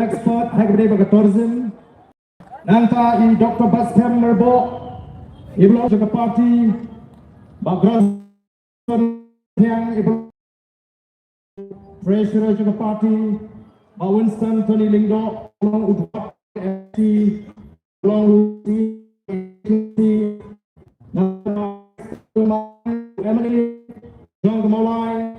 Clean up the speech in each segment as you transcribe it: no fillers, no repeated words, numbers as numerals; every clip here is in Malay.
expert activism nanta I Dr. Baskem Merbo iblo ke parti background yang iblo treasurer ke parti Winston Tony Lingdo long udap FT long Emily John Molai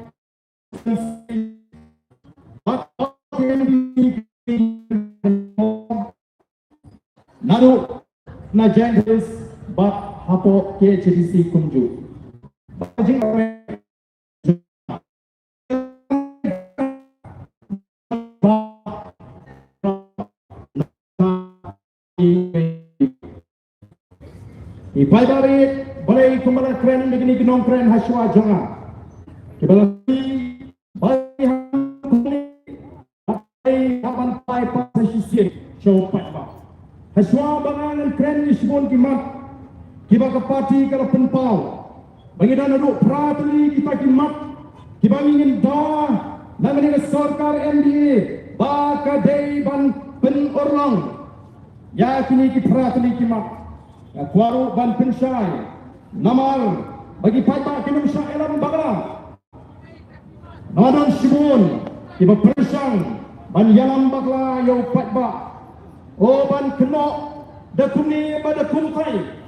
Naru na jengis bat hapo KHDC kunju. Ibai barit boleh kembali keren begini genong keren haswa jangan. Kembali boleh kapan pai pasisir copat ba. Haswa bangan keren nisbon kimat kiba ke parti kalau penpau. Bagi dana duk pratuli kita kimat kiba ingin dah namanya sarkar MDA ba kadai ban penorlang. Ya kini ki pratuli kimat. Ya kuaru ban pensyai namal bagi paipa kinum syailam bagara. Namadon sibun kiba persang ban yalam bagla yau patba. Oh ban kenok da kuni pada kuntai.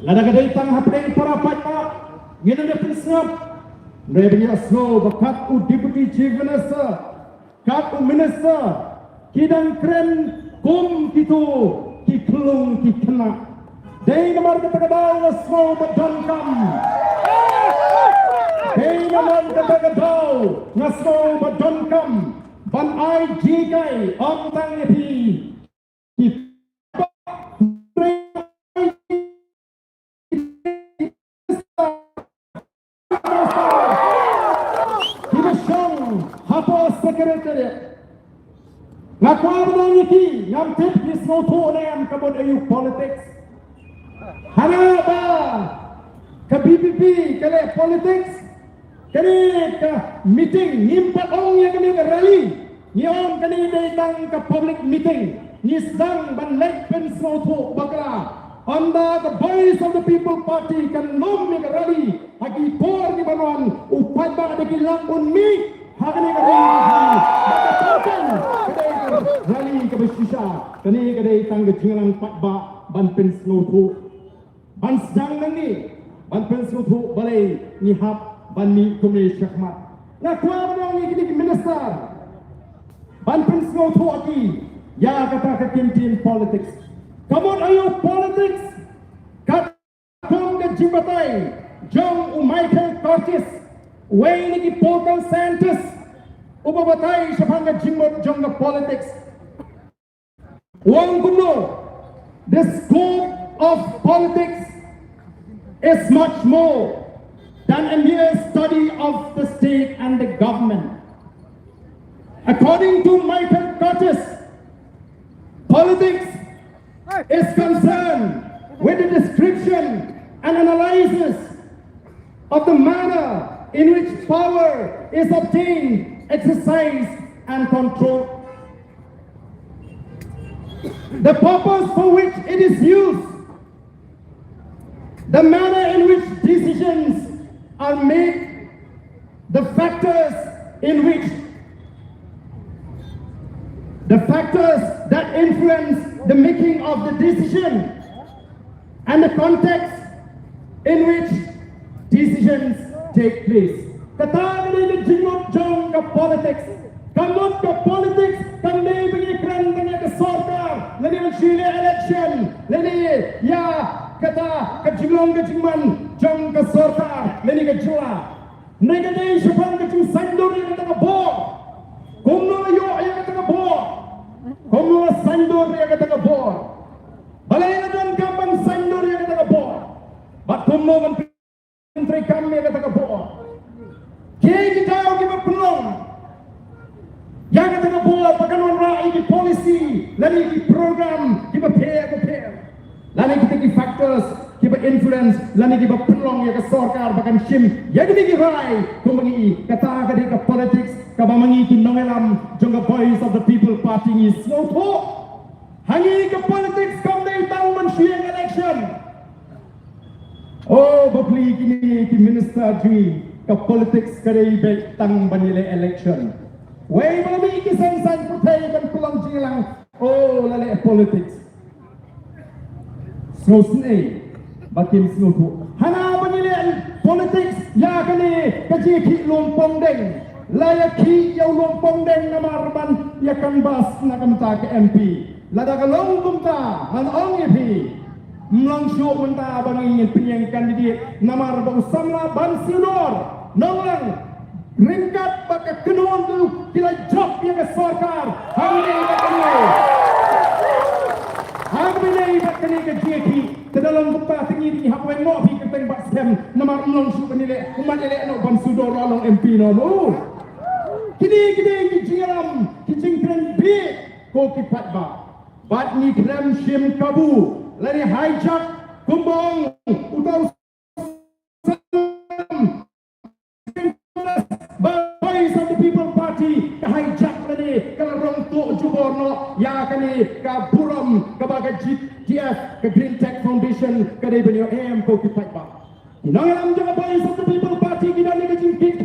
Lada kadai tang hapeng para patba ngina de pensap. Rebia snow bakat u deputy chief minister, kat u minister kidang kren kum kitu ki kelung ki kena. Dei namar kata kadau snow badangkam. Dei namar kata kadau snow badangkam. Ban ai jigai om tang epi. Ngakuan dengan ini, yang tipis noto yang kabut ayu politics. Hana ba ke BPP kale politics, kini ke meeting, nimpat orang yang kini ke rally, ni orang kini datang ke public meeting, ni sedang ban lek pen noto bakla. Anda the voice of the people party kan nom ni ke rally, haki por di banuan upai ba ada kilang pun mi. Hakani rally ke bersisa kini kedai tangga jengang patba ban pen slotu ban sedang nangi ban pen slotu balai nihap ban ni kumni syakmat na kuar dong ni kini minister ban pen slotu aki ya kata ke kintin politics kamu ayo politics kat kom ke jimbatai jong Michael Curtis way ni polkan scientist ubabatay sa pangga jimot jong na politics. Wang kuno, the scope of politics is much more than a mere study of the state and the government. According to Michael Curtis, politics is concerned with the description and analysis of the manner in which power is obtained, exercised and controlled. The purpose for which it is used, the manner in which decisions are made, the factors that influence the making of the decision, and the context in which decisions take place. Kata ni jingok jong ke politics, kamut ke politics, kami bagi keren tanya ke sarkar, lagi mencile election, lagi ya kata ke jingman jong ke sarkar, lagi ke jula. Mereka ni siapa ke jing sandur yang kata ke bor, kumno yo yang kata ke bor, kumno sandur yang kata ke bor, balai dan kampang sandur yang kata ke bor, bat kumno menteri kami yang kata ke bor. Kaya kita kita penolong yang kita buat pakanan rakyat di polisi, lalu di program kita pair, lalu kita di factors kita influence, lalu kita penolong yang ke sarkar bahkan sim, yang kita rai kumengi kata kita ke politics kabamangi kinongelam jongga Voice of the People Party ni sloto. Hangi ke politics kamdai tang mensyeng election. Oh, bukli kini ki minister jui ke politics kadai baik tang banile election. Wei bami ki san putai kan pulang jilang. Oh, lale politics. Snow bakim snow tu. Hana banile politics ya kini kaji ki lompong deng. Laya ki yau lompong deng namarban ya kan bas nakamta ke MP. Lada kalong kumta han ong ipi mlang syuk menta bangi penyang kandidat namar bang samla ban sinor nonglang ringkat baka kenuan tu kila job yang ke sarkar hamni bakani ke JP terdalam kumta tinggi ni hapwen no pi keteng bak sem namar mlang syuk kanile umat elek no ban sudor along MP no lu kini ki jingalam ki jingkren bi ko ki patba Bat ni krem shim kabu lari hijack kumbong utau Voice of the People Party hijack lari kalau rong tu juborno ya kani ka buram ka baga GTF ka Green Tech Foundation ka dai benyo am ko kipat ba inangalam jaga Voice of the People Party kita ni ka jingkit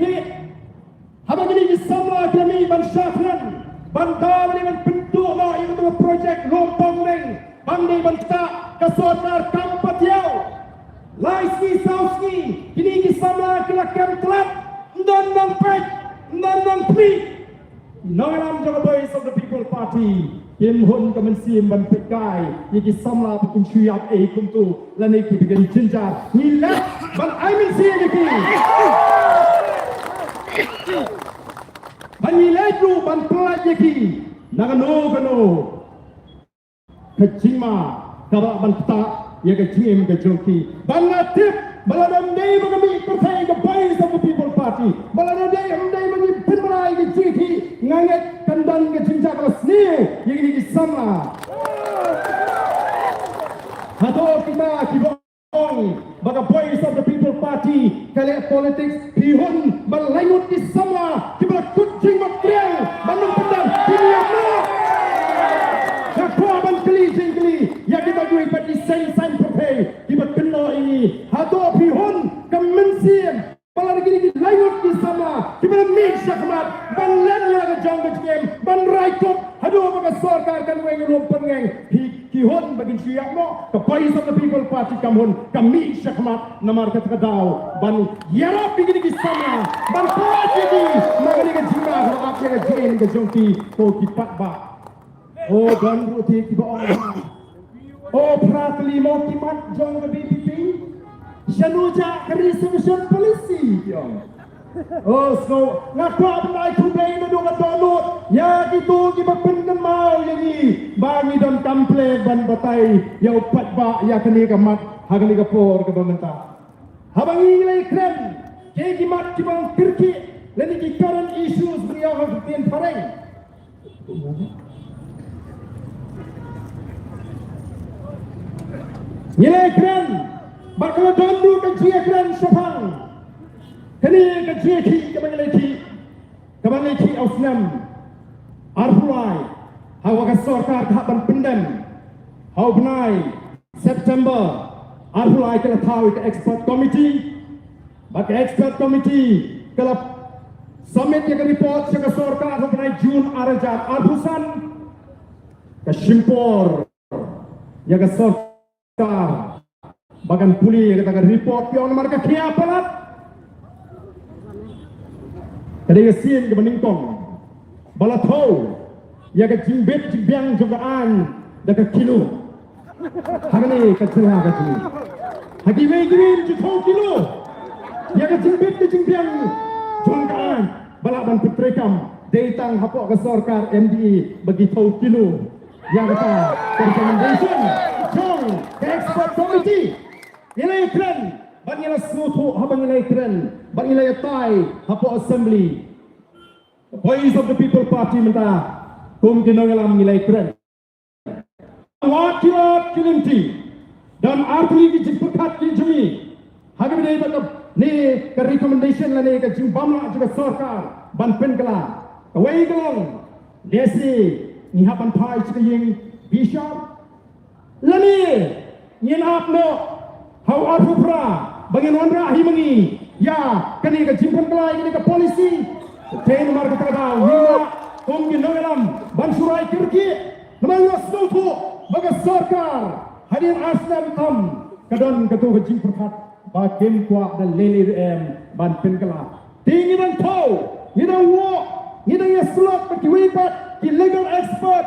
habang ini sama kami ban syafran Bantah dengan bentuk no itu projek lompong neng bandai banta kesodar kampat yau laiski sauski kini kisama kelakam telat nang pet nang pri nangalam jaga Voice of the People Party kim hun kemensim ban pekai iki samla bikin syuyap kumtu lani ki bikin jinjar nilai ban aimin siya ki Banilai tu ban pelat yaki nagano kecima kabak ban tak ya kecim kejoki ban natip baladam dei bagi partai ke Voice of the People Party baladam dei bagi penmerai ke JT nganget kandang ke jinjak resni yang ini sama atau kita kibong baga Voice of the People Party kali politics pihun berlayut di sama kibla kucing makrel bandung pedang dunia no kakua ban keli ya kita duit pati sen propay kibla kena ini atau pihun kemensian pala lagi layut di sama kibla mix syakmat ban lennya ke jang ke game ban raikop aduh baga sarkar kan weng rompeng kihon bagi siap mo ke Voice of the People Party kamun kami syakmat namar kata kadau ban yarap begini kisama ban pelat jadi magani ke jima kalau akhir ke jen ke jongki ko kipat ba oh ban ruti kiba orang oh pratli mo kimat jong ke BPP shanuja resolution polisi yong oh so ngapa benda itu bayi na dua download ya gitu kita pendem mau jadi bagi dan kample ban batai ya upat ba ya kini kamat hagani kapor ke pemerintah habang ingin keren ke kimat kibang kirki lagi di current issues beliau harus dian pareng nilai keren bakal dondu ke jia keren sepang kini kejeki kebanyakan ausnam arfulai hawa kasarkar tahapan pendem hau benai September arfulai kena tahu ke expert committee bagi expert committee kalau summit yang report ke kasarkar hau benai Jun arajat arfusan ke Shimpor yang kasarkar bagan puli yang katakan report yang mereka kia pelat kadang sin ke meningkong balatau ya ke jimbet jimbiang jogaan dekat kilo hari ke celah ke sini hagi wegin jutau kilo ya ke jimbet jimbiang jogaan balaban putrekam datang hapok ke sarkar MDE bagi tau kilo yang kata recommendation jong ke expert committee nilai keren Bangila suatu habang nilai keren, bangila yatai hapo assembly. Voice of the People Party minta kum dinongalam nilai keren. Wakilat kilinti dan arti dijemput kijumi. Hagi benda ni ke recommendation lah ni ke jimbamla juga sarkar ban penkala Kawai gelong, desi, ni hapan pai cikayeng bishop. Lani, nyen apno, hau apupra, bagian wanra himangi. Ya, kani ka jingkren kelai, kani ka polisi. Ten mar ka tagaw, hina, kong ginangalam, bansurai kirki, namangas nutu, baga sarkar, hadir aslam tam, kadon katu ka jingkren kat, ba kem kwa dan lele ban penkala. Tinggi dan tau, hidang walk, hidang yaslot, baki wipat, ki legal expert,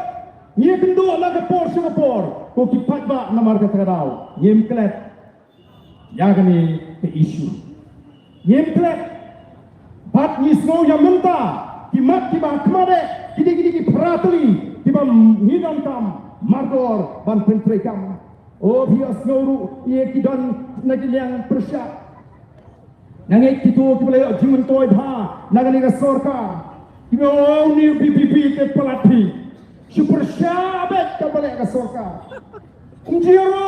ni kendo la ka por Singapore, ko ki patba na mar ka tagaw, yem klet, yagani ke issue. Yemplek bat ni snow yang menta ki mat ki ba kmade ki pratuli ki ba ngidam tam margor ban pentrekam o dia snow ye ki don nagilang persya nangai ki to ki bale jimen toy dha nagani ka sorkar ki o ni PPP te pelati super syabet ka bale ka sorkar unjiro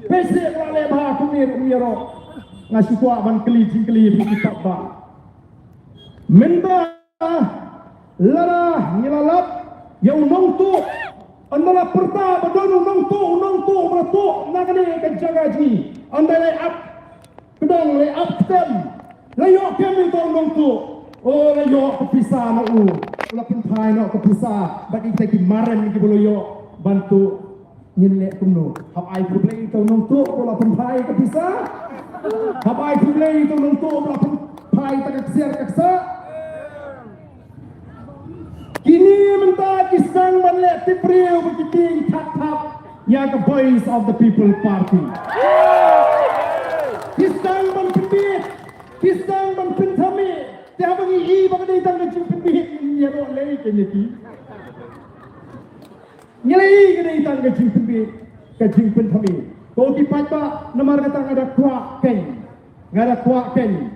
pese wale ba kumiro ngasih kuat ban keli kitab ba minta lara ngilalap yang nong tu andala perta badon nong tu beratuk nagane ka jagaji andala up kedong le up tem layok kami tu nong tu oh layok kepisah na u ula pentai no kepisah bagi kita ki maren ki boloyo bantu nyilek kumno hab ai problem tu nong tu ula pentai kepisah Habai tulay itu nuntuk belakang pai tak keser keksa. Kini mentah kisang banlek tipriu begitu tap yang the voice of the people party. Kisang ban pembit, kisang ban pentami. Tiap bagi i bagi ditang kecil pembit nyerok lagi kenyaki. Nyelai kena ditang kecil pembit, kecil pentami. Kau kipat ba nomor kata ada kuat ken, ada kuat ken.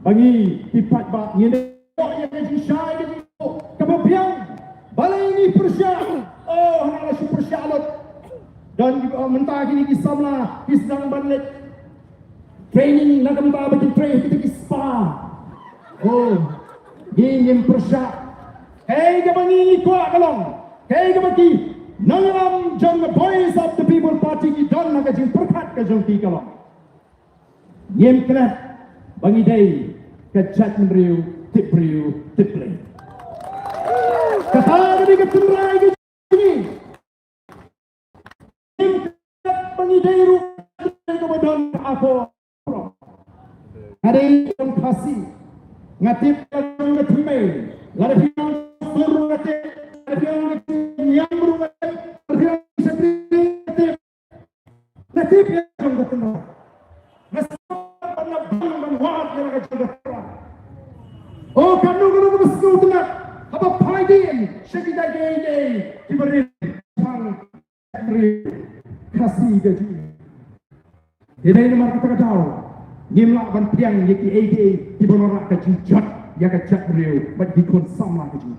Bagi kipat ba ini yang jadi syai jadi kebabian. Balai ini persya, oh hanya super syalot. Dan mentah kini kisamlah kisang banlet training nak mentah bagi train kita kispa. Oh, ini persya. Hey kebangi kuat kalong, hey kebagi. Nangalam jong the voice of the people party ki don na kajing perkat ka jong ti kalong. Yem kena bangi day ka chat mriu tipriu tiplay. Kata ni ka tunrai ki ni. Yem kena bangi day ru ka badon ako. Ada yang kasih ngatip ka jong ka timai. Lada piang suruh ngatip, lada piang yang berubah. Natib yang jangka tengah, masalah penabung wad yang jangka tengah. Oh, kamu bersekutu tengah, apa pagi sekitar gay diberi kasih gaji. Ini nomor kita tahu, nimla bantiang yaki ADA dibonorak gaji jat, ya gajat beriu, bagi konsumlah gaji.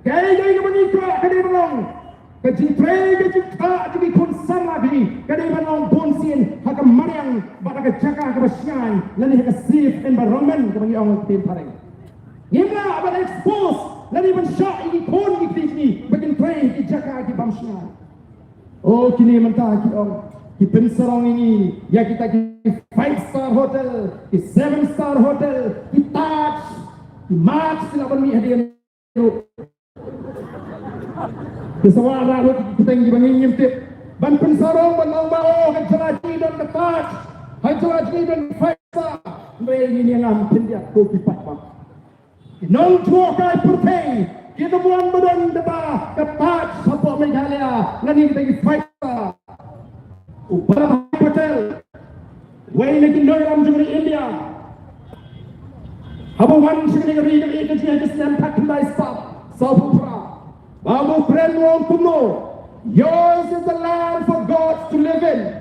Gay kemenikah kedai belong. Kaji tray kaji tak jadi konsum lagi. Kadai banong bonsin haka mariang baka jaga ke basian lani haka safe environment ke bagi orang tim pareng. Ngimla abad expose lani ban syah ini kon di sini bagi tray di jaga ke basian. Oh kini mentah ki orang ki pensarong ini ya kita ki 5-star hotel, ki 7-star hotel, ki Taj, ki March sila ban mi hadiah. Kesawa lalu kita yang dibangin nyempit ban pensarong ban Rangbah kan celaji dan ketat hai celaji dan faisa mereka ini yang ambil dia kopi patmak nong chua kai putih kita buang badan data ketat support Meghalaya ngani kita ini faisa ubah hotel way lagi noyam juga India habuan sekali ini kerja kesenian tak kendai stop South motphran wong kumno. Yours is the land for God to live in.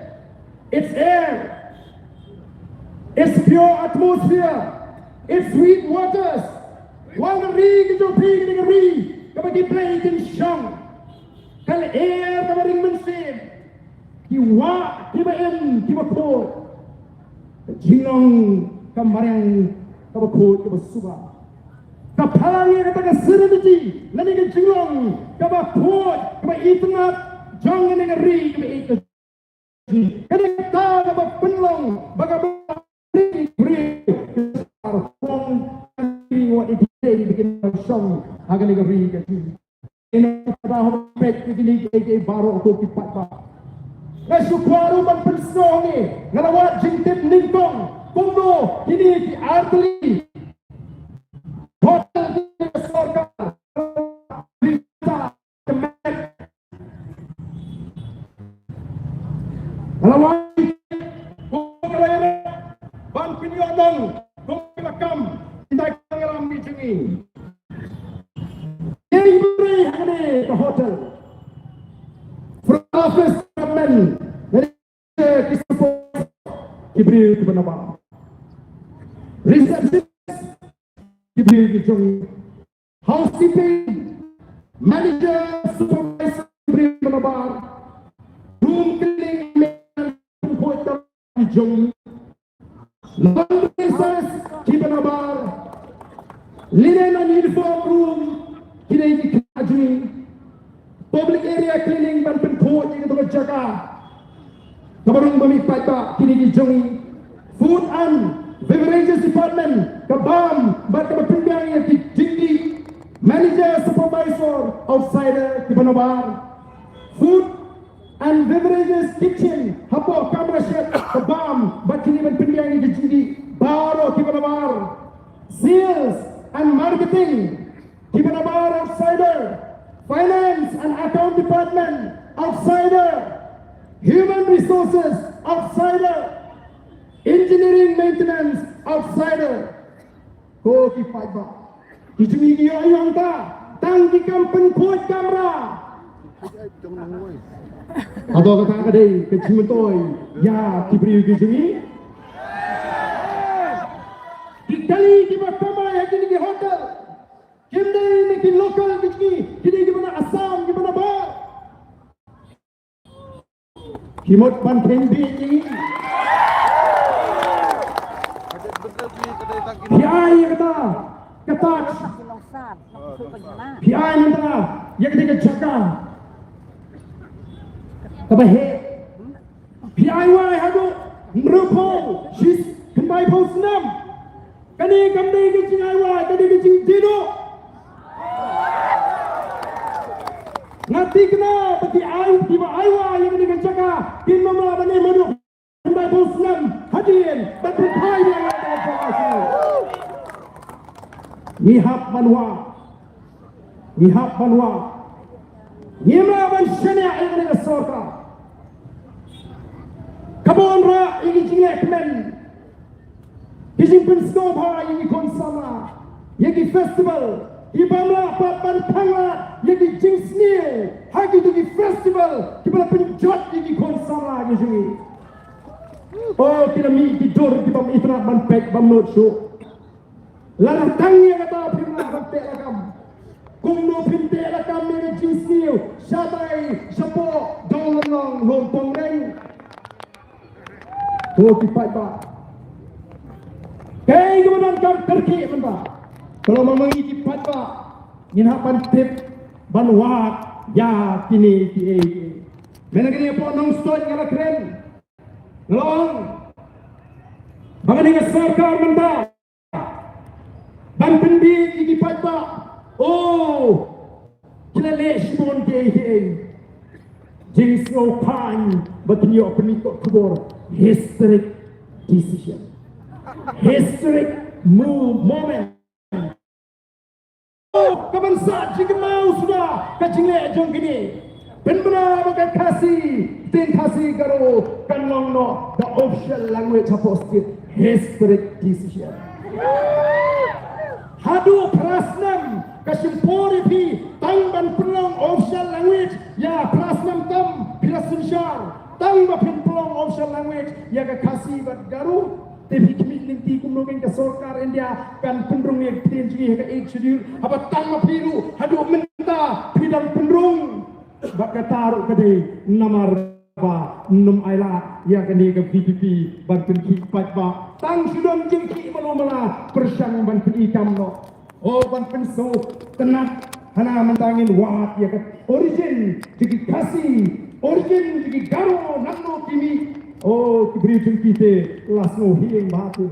It's air. It's pure atmosphere. It's sweet waters. Wang ri kita pergi dengan ri, kita pergi play in shang. Kalau air kita ring mensin, kiwa kita em kita kod, jinong kemarin kita kod kita suka. Kapalangi kata ke serenity, lani ke jilong, kaba port, kaba internet, jangan dengan ri kaba itu. Kani kata kaba penlong, baga ri what it is bikin song agar ni ri ke sini. Ini kata hopek begini ke baru aku kipat ba. Nasukaru ban pensong ni, ngalawat jingtip ningkong, kundo ini di arteli. Hotel di sorga, bisa kemek. Ngalawat, kundo ban pinyodong, kundo lakam, tidak ngalam di sini. Ini beri hari ke hotel. Office government dari kisah diberi kepada Bang. Receptionist diberi ke housekeeping, manager, supervisor diberi kepada Bang. Room cleaning kuota di jong. Laundry service kepada Bang. Linen and uniform room kini dikajui. Public area cleaning ban penpot yang kita jaga. Kabarung bami pada kini dijongi. Food and beverages department kabam ban kabapingang yang tinggi. Manager, supervisor, outsider di Banabar. Food and beverages kitchen hapo kamera chef kabam ban kini ban pingang yang tinggi. Baru di Banabar. Sales and marketing di Banabar outsider. Finance and account department, outsider. Human resources, outsider. Engineering maintenance, outsider. Ko ki fiber. Kijumi dia yang ta, tang di kampen kuat kamera. Apa kata kadai kecil toy, ya kibri kijumi. Kali ki mahkamah yang di hotel. Kini di lokal kini di mana Assam di mana Bah. Kimot panten di ini. PI kata PI kata yang kita jaga. Tapi he PI wai hadu merupo sis kembali posnam. Kani kembali ke Cina wai kani ke Cina tidur. Nanti kena bagi air tiba aywa yang dengan jaga kin mama bani madu kembali posnam hadirin berpai yang ada nihap banwa nyema ban shania yang dengan sorka kabon ra ini jingle kemen kising pensko bha yang konsama yang festival ibamla papan panga yang jingsni hagi di festival kibala penjot yang konsama yang oh kita mi tidur di bam internet ban pek bam not show larang tangnya kata prima ban pek lakam kumno pinte lakam yang jingsni sabai sapo dolong lompong reng oh kipat ba kay kemudian kerki benda. Kalau memangi kipat ba, nginapan tip banwat ya kini ti. Menagini po nang stone ngala kren. Ngalong. Baka nga sarkar benda. Ban pendi kipat ba. Oh. Kilale simon ke. Jing so pan but ni opnito kubor historic decision. Historic moment. Oh, kebangsaan jika mau sudah kacingnya jong gini. Benar bagai kasih, ten kasih karo kanong no the official language apostate historic decision. Hadu prasnam kasimpori pi tangban pelong official language ya prasnam tam pirasunsyar tangban pelong official language ya kasih bat garu. Tapi kami nanti kumulkan ke sorkar India kan pendrung yang tinggi ke schedule apa tang piru hadu menta pidang pendrung bak taruh ke namar ba num aila ya kini ke VPP ban penki pat ba tang sudon jengki malumala persang ban ikam no Oh ban penso tenat hana mentangin wat ya kat origin jadi kasih origin jadi garo nangno kimi oh kibri kita lasno hieng batu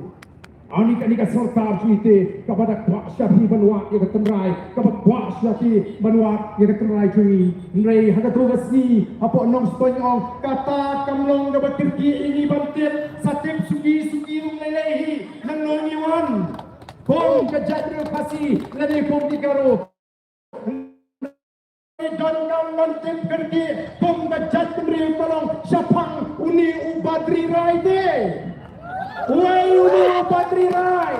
ani kanika serta kita kepada kuasa di benua yang keterai kepada kuasa di benua yang keterai cumi nrei haka tugas ni apa nong spanyol kata kamlong dapat kirki ini bantit satip sugi lelehi nang niwan Kong kejat kasih lagi kong digaro dan kawan tim kerja kong kejat beri tolong siapang uni ubadri rai de wei uni ubadri rai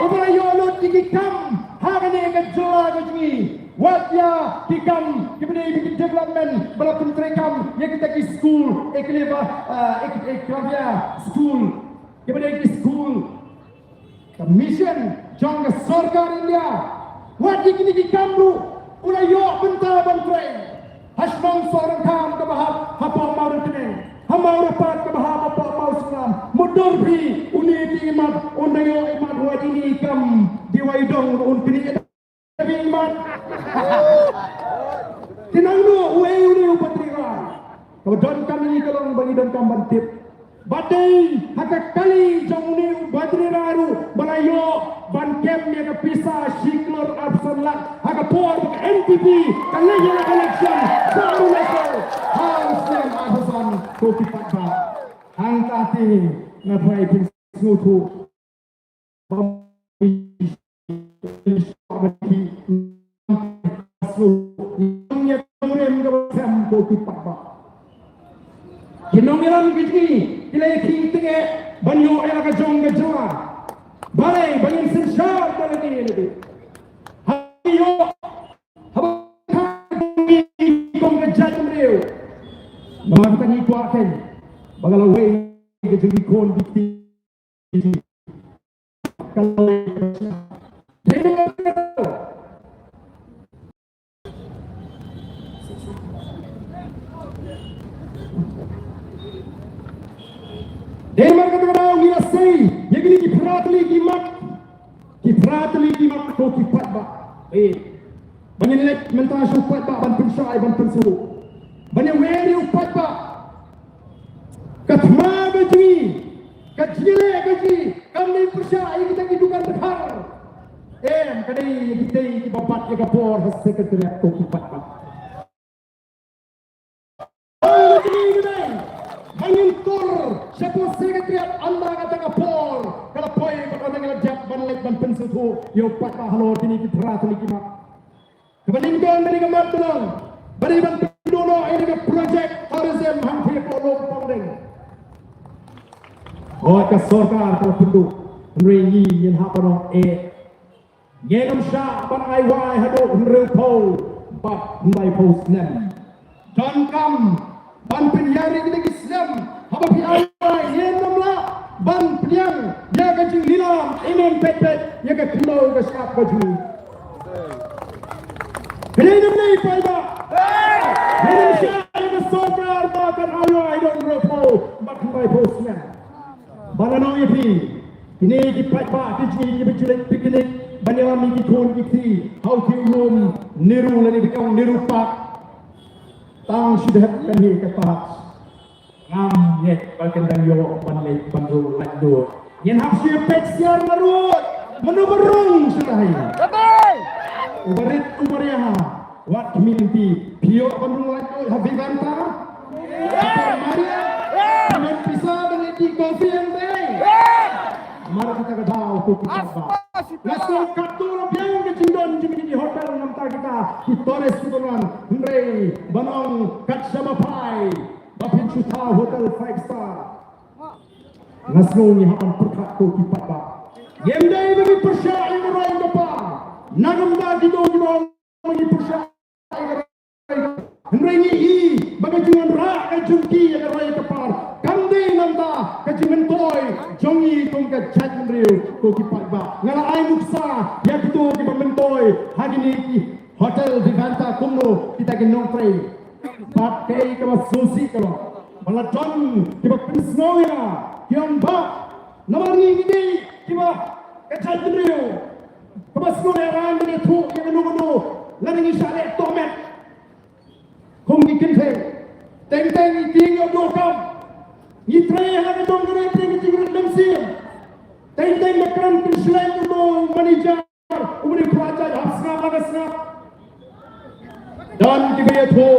ubadri yolot dikam hagane kejola kejui wajah dikam kibne bikin development balapun terekam yang kita ke school ekleva school kibne ke school mission jang sarkar India wajib ini dikamru ulai yo bentar bantre hasmang seorang kam ke bahab apa mau retene hamau rapat ke bahab apa mau selam mudur bi uni iman unayo iman wajib ini kam diwaidong un kini tapi iman tinangno uai uni upatrira kemudian kami kalau bagi dan kamban tip badai haka kali jamuni badri raru balayo ban kem yang pisah siklor absanlak haka por NPP kali yang election baru level Hassan Ahsan kopi patba hang tati ngapai pin ngutu kopi patba Kinong ilang gigi, ilay kintinge, banyo ay nakajong gajawa. Balay, banyin sensyar talaga yun. Hayo, habang kami kong gajat mrew. Mga katang ikuakin, bagalaway, gajang ikon, dikti. Kalay, Demar kata kau kita say, yang ini kipratli kimat kau kipat ba. Banyak lek mentah supat ba ban pensai ban pensu. Banyak weri upat ba. Katma gaji, kajile gaji, kami persai kita hidupan berhar. Kadai kita babat yang kapor sekretariat kau kipat ba. Mengintur siapa sekretariat anda kata kapol kalau poin pada ngelajak banlek ban pensutu yo patah halo kini kita lagi mak kebandingkan dari kemat tolong beri ban pendono ini ke projek tourism hampir kolom pondeng ke sorkar kalau penduk nrengi yang hapono ngenam sya ban ai wai hado nrepol bat ndai post nem don kam ban penyari kita Islam apa piai yenam la ban piang ya ka jing lilam imam pet ya ka kilo ka syap baju kenam nei paiba Indonesia ini sokar bahkan ayo idon repo bakai posnya balano yepi ini dipat ba dijing dibiculek piknik banyawan mi kon kiti how to room niru lani bikang niru pak tang sudah kami kepas ngam yet bagian dan yo banlek bandu ladu yen hapsi peksiar marut menuberung sudah ini betul ubarit ubariah wat minti pio bandu ladu habibanta maria dengan pisah dengan di kopi yang baik mari kita ke bawah tu kita lasu katul biang ke cindon di hotel nampak kita di Torres Kutulan Hendrei Banong kat sama pai bapin chuta hotel 5 star lasu ni hapan perkat tu kipat ba yemdai bagi persyai merai bapa nagam da gitu bagi persyai Hendrei ni bagi jangan rak ke jungki yang rai kepar kandai nanta ke jimentoy jongi tong ke chat mriu ko kipat ba ngala ai muksa ya gitu ke mentoy hari ni hotel Vivanta kumno kita ke nongprei bat kei ke susi kalau maladon ke pensnoya yang ba namar ni gini ke chat mriu Kebas no eran ni tu yang nu lan ngi sale tomet kum gi kin teng i ting yo do kam ni tre ha ga dong ni ting dam sim teng makram kin selain do manager umri khwaja hapsna magasna dan juga ya tu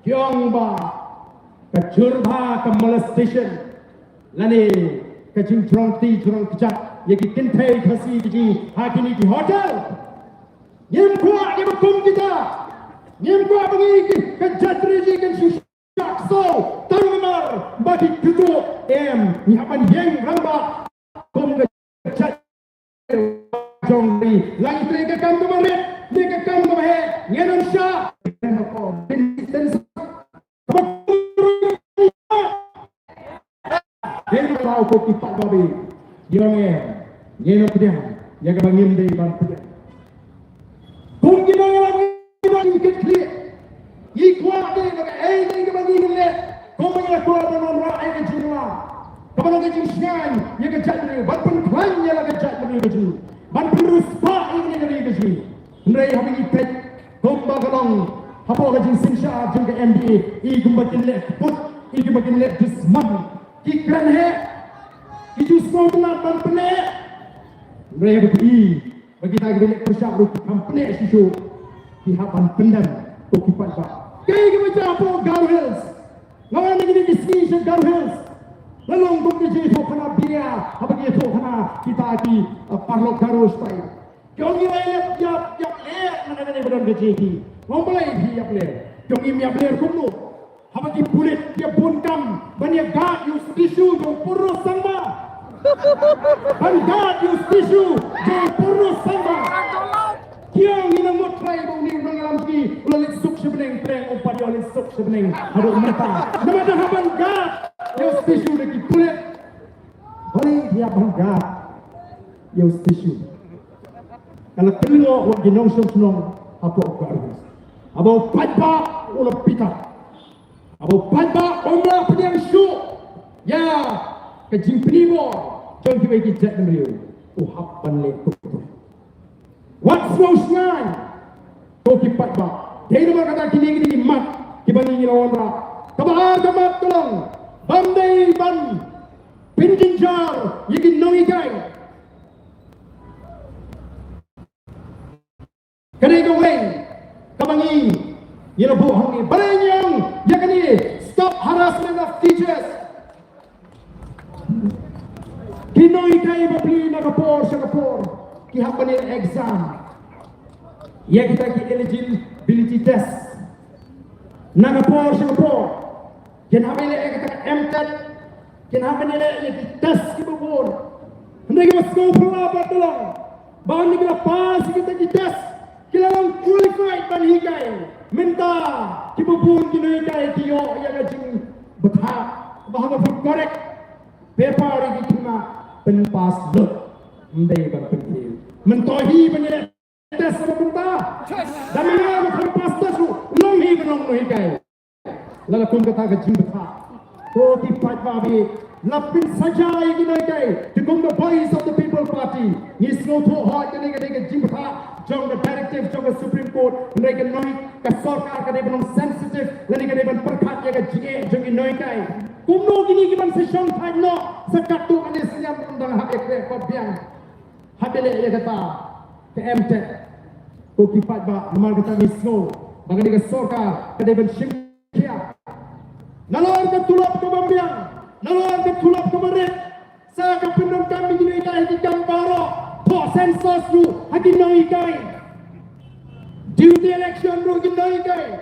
Rangbah ke curha ke molestation lani ke jingkren jurang kejat ye ki kintai khasi ji hakini di hotel nyem kuat ye bekum kita nyem kuat bagi ke jatri ji kan syak so tangmar bagi tutup ni hapan yang Rangbah kum ke jat jong ni lagi trega kam tu mare trega kam tu he ngenon sya Dia tahu kau kipak babi, dia ngeno pedang, jaga bangim dari bang pedang. Kung kita lagi bangim kecil, ikuat dia nak dia bangim ni, kau mengira kau ada nama ayat kecil lah. Kau nak kecil sian, dia kecil ni, banpun klan dia lah kecil ni kecil, banpun ruspa ini ni kecil. Mereka habis ipet, kau bagalong, apa kecil sinsha, jengke MBA, ikum bakin lek put, ikum bakin lek jisman. Jingkren hai, itu semua benar dan penek. Mereka bagi kita bilik persyak rupi penek sisu di hapan pendam okipat bak. Kaya kita macam apa Garo Hills, lawan negeri di sini se Garo Hills. Lalu untuk kerja itu kena biaya, apa itu kena kita di parlok Garo supaya. Kau ni yang leh mana ni benar kerja ini. Mau boleh dia boleh. Kau ni yang boleh kumno. Apa di bulit dia bunkam banyak gad use tisu do purus samba ban gad use tisu do purus samba kiang ina motphran bau ni mengalam ki ulit suk sebeneng preng upad ulit suk sebeneng adu mata nama dah ban gad use tisu lagi bulit boleh dia ban gad use tisu kalau kelingo wak ginong sunong apa garus abo padpa ulah pita Abu Padba Umrah pedang syuk ya ke jingkren jom kita bagi jat beliau hapan lek what's most nine kau kipat ba dia nama kata kini mat kibani lawan ra kabar tolong bandai ban pinjinjar yikin noi kai kene kau kabangi Yellow book hongi baranyang yakni stop harassment of teachers. Kinoi kai bapli nakapor ki hapanin exam. Ya kita ki eligibility test. Nakapor kin hapanin kita MTET kin hapanin ki test ki bapor. Hendak kita scope apa tolong. Bahan ni kita pas kita ki test. Kita orang qualified ban hikai. Minta kibubun kinoi kai kiyo ya gajing betha bahwa correct paper ini cuma penpas le mendai bang pentil mentohi penilai tes sebentar dan mengaku penpas tes long hi kai lalu pun kata gajing betha ko tipat babi lapin saja kinoi kai dikum the voice of the people party ni snow to hot kene gajing betha jong the directive jong the Supreme Court mereka noi ke sarkar ke depan sensitif lagi ke depan perkat ya ke jong noi kai kumno gini kiban session time no sekat tu ane senyap undang hak ke kopiang habele ya kata ke MT ko kipat ba nomor kata misno bagi ke sarkar ke depan simkia nalor ke tulap ke bambiang nalor ke tulap ke merit sa ke pendam kami gini kai di kamparo to sensus tu haki noi kai duty election ru ginoi kai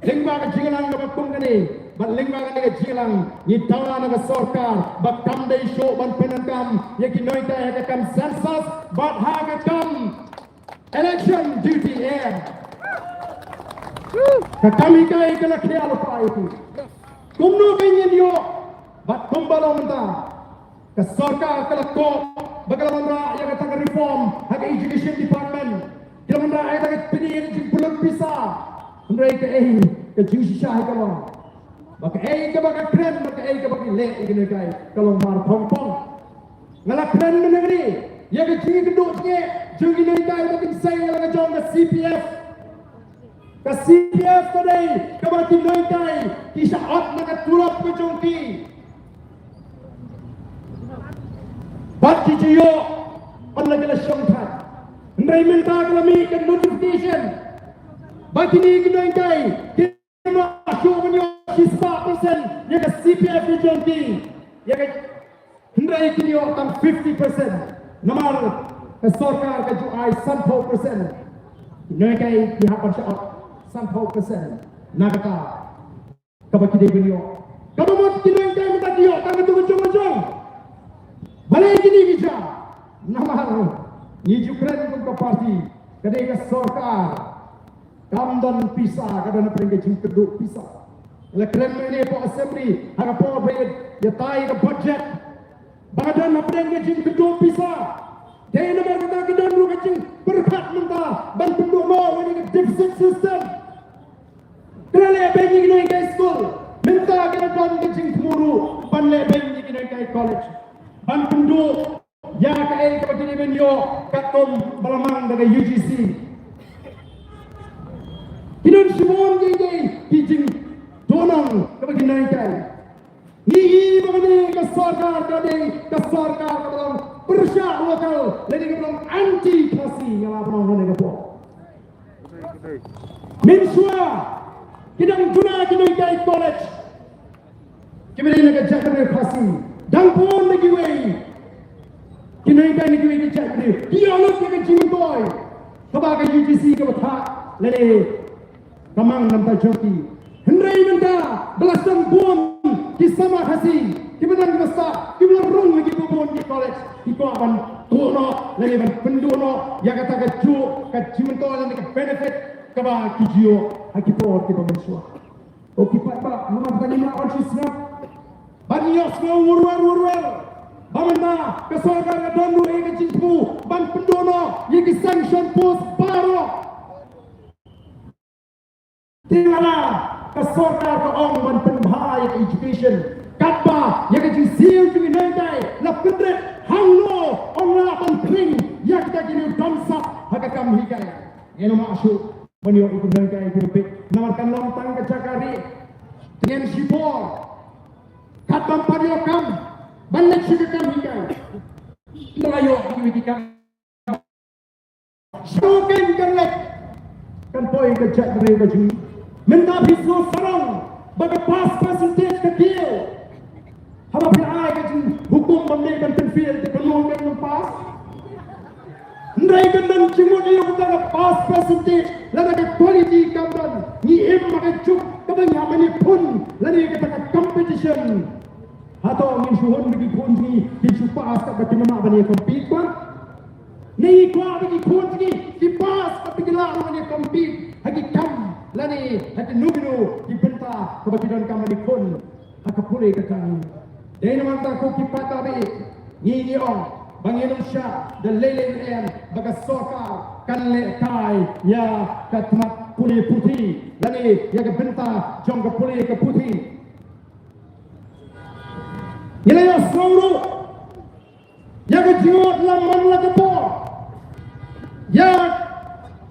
Rangbah ka jilang ka bakum kani bat Rangbah ka ni jilang ni tawa na ka sarkar bat kam dai show ban penangkam ye ginoi kai ka kam census bat ha ka kam election duty end ka kami kai ka la khya lo pa itu kumno kenyen yo bat kumbalo menta ka sarkar ka la ko bagaimana ra ya ka ta reform ha ka education department Kira ay takit piniin yung pulang pisa. Mereka ke juicy syah kalau. Maka ke baka kren, maka ke baka le ikan kay kalau mar pong pong. Ngalak kren menegri. ya ke jing keduk je jing ini dai makin sai la jong ke CPF ke CPF tadi ke makin noi dai ki saat nak turap ke jong ki bat ki jiyo on la gala shong that ndai minta kala mi ke notification bat ni ki noi dai ki ma shu bunyo 10% ya ke CPF ki jong ki ya ke ndai ki yo tam 50% namar ke sarkar ke ju ai 100% noi kai ki hapan shot 100% nagata kaba ki de bunyo kaba mot ki noi kai minta ki yo kaba tu jong balai gini bija namar ni jingkren ko parti kadai ka sarkar kamdan pisa kadana pringe jing keduk pisa la kren ne po assembly hara po bayad ya tai ka budget badan pringe jing keduk pisa dai na ba ka dan ru ka jing berkat menta ban penduk mo ni deficit system kale bengi ni ka school menta ka dan ka jing muru ban le bengi ni ka college ban penduk ya ka ai ka batini menyo katom balamang daga UGC Kinon Simon gay kijing donang kapag ginay kay ni bagani ka sarkar ka dalam persya lokal lagi ka dalam anti kasi yang apa nang po Minsua kidang guna ginay kay college kibiri na ka jakare kasi dang pon lagi way kinay kay ni ginay jakare dialog ka jingboy kapag UGC ka bata lagi kamang namta joki hendrai menta belasang bon ki sama hasi ki benan basta ki belan rung lagi bon di college ki ko aban tono lagi ban pendono ya kata ka ju ka jimento lagi ka benefit ka ba ki jio ha ki por ki pamensua o ki pa luma tani ma on sisna banyo smo wurwer bamanda ka sarkar ka donu e ka jingpu ban pendono ye ki sanction post paro Tingala ke sarkar ke ong ban penbahaya ke education katba ya ke jisiu ke nendai la pedret hanglo ongla ban kring ya kita kini damsa haka kam hikai eno masuk menyo ikut nendai ke pek namarkan lontang ke cakari dengan sipor katbam padio kam banyak sih kam hikai melayo iki kam shoken kan lek kan poin ke cakari ke jing Minta bisu sarang bagi pas percentage kecil. Haba pilai ke hukum banding dan penfil di penuh dengan pas. Ndai dan cimut iyo kita pas percentage lada ke quality kamdan ni im makai cuk kabanya mani pun lada kita ke competition. Atau min suhun bagi pun ni di pas tak bagi nama bani compete kan. Ni kuat bagi pun ni di pas tapi gelar bani compete hagi kam lani hati nubinu dibenta kebajikan kami di kun hak pulih ke kami dan manta ko kipata be ni ong bang Indonesia the lele en baga soka kan le kai ya katmat pulih putih lani ya ke benta jong ke pulih ke putih ila ya soro ya ke jiot laman la ke po ya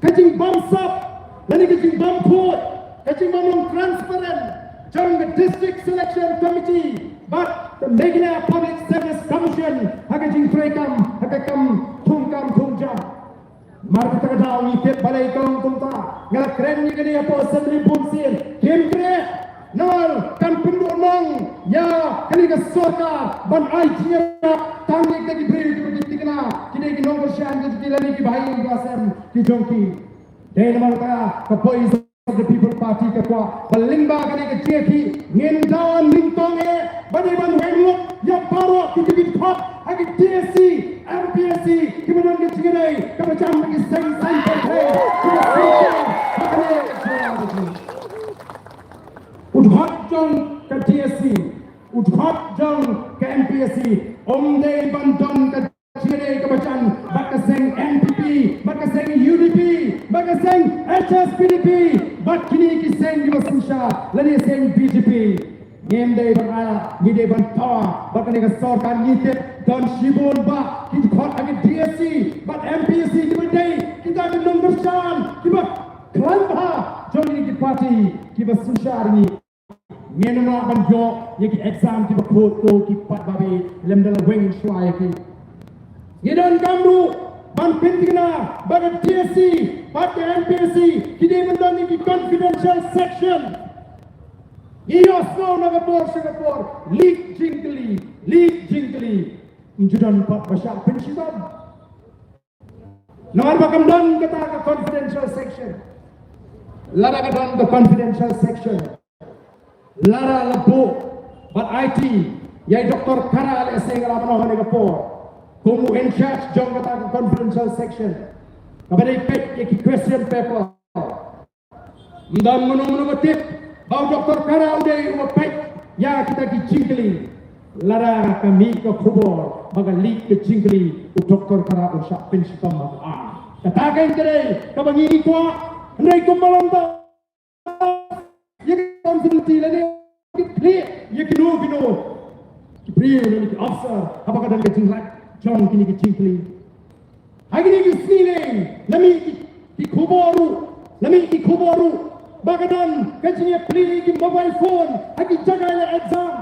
kajing bamsap Lani kecing bamput, kecing bamlong transparent, jang the district selection committee, but the Meghalaya Public Service Commission, hakajing prekam, hakakam tungjam. Marta kadau ni tep balai kong tumta, ngala keren ni kini apa assembly punsil, kemkre, nol kan pendonong, ya kini ke soka, ban aicia, tangi kaki beri tu kena, kini kinong bersyan kini lani kibayi kuasem kijongki. Dan mereka ke Voice of the People Party ke kuat Rangbah kini ke JP ngendawan lintong bani ban wenglok yang baru kita top agi TSC MPSC kemudian ke cingrai ke macam bagi sang udhat jong ke TSC udhat jong ke MPSC omde banton ke cingrai ke macam bakaseng MPP bakaseng UDP bakaseng HSPDP bat kini kiseng di Malaysia lani seng BJP ngem day ban ala ni day ban tawa ba kan ka sor kan ni te don shibon ba ki khot ag DSC but MPC ki day kita ni number shan ki ba Rangbah jong ni ki party ki ba sushar ni ngem na ban jo ye ki exam ki ba photo ki pat ba be lem dala wing shwai ki ye don kamru ban pintina ba DSC but MPC ki day ban don ni ki confidential section Iyo snow Singapore, leak jingly, injudan pat basyak pensiun. Nomor bakam don kata ke confidential section, lara ke don ke confidential section, lara lebu, but IT, yai Dr. Kara ale sehingga lama Singapore, kumu in charge jom kata ke confidential section, kepada ipek question paper, dan menunggu tip. Bau Dr. Kara udah upaik ya kita ki jingli lara kami ke kubur bagai lik ke jingli Dr. Kara usah pensiun mak katakan kedai kabangi kuah hendai kumalam tu ya konfidenti lagi clear ya kino clear ni officer apa kadang ke jingli jong kini ke jingli hari ni ki feeling lami ki kuburu Bagadan kecinya pilih di mobile phone, lagi jaga le exam.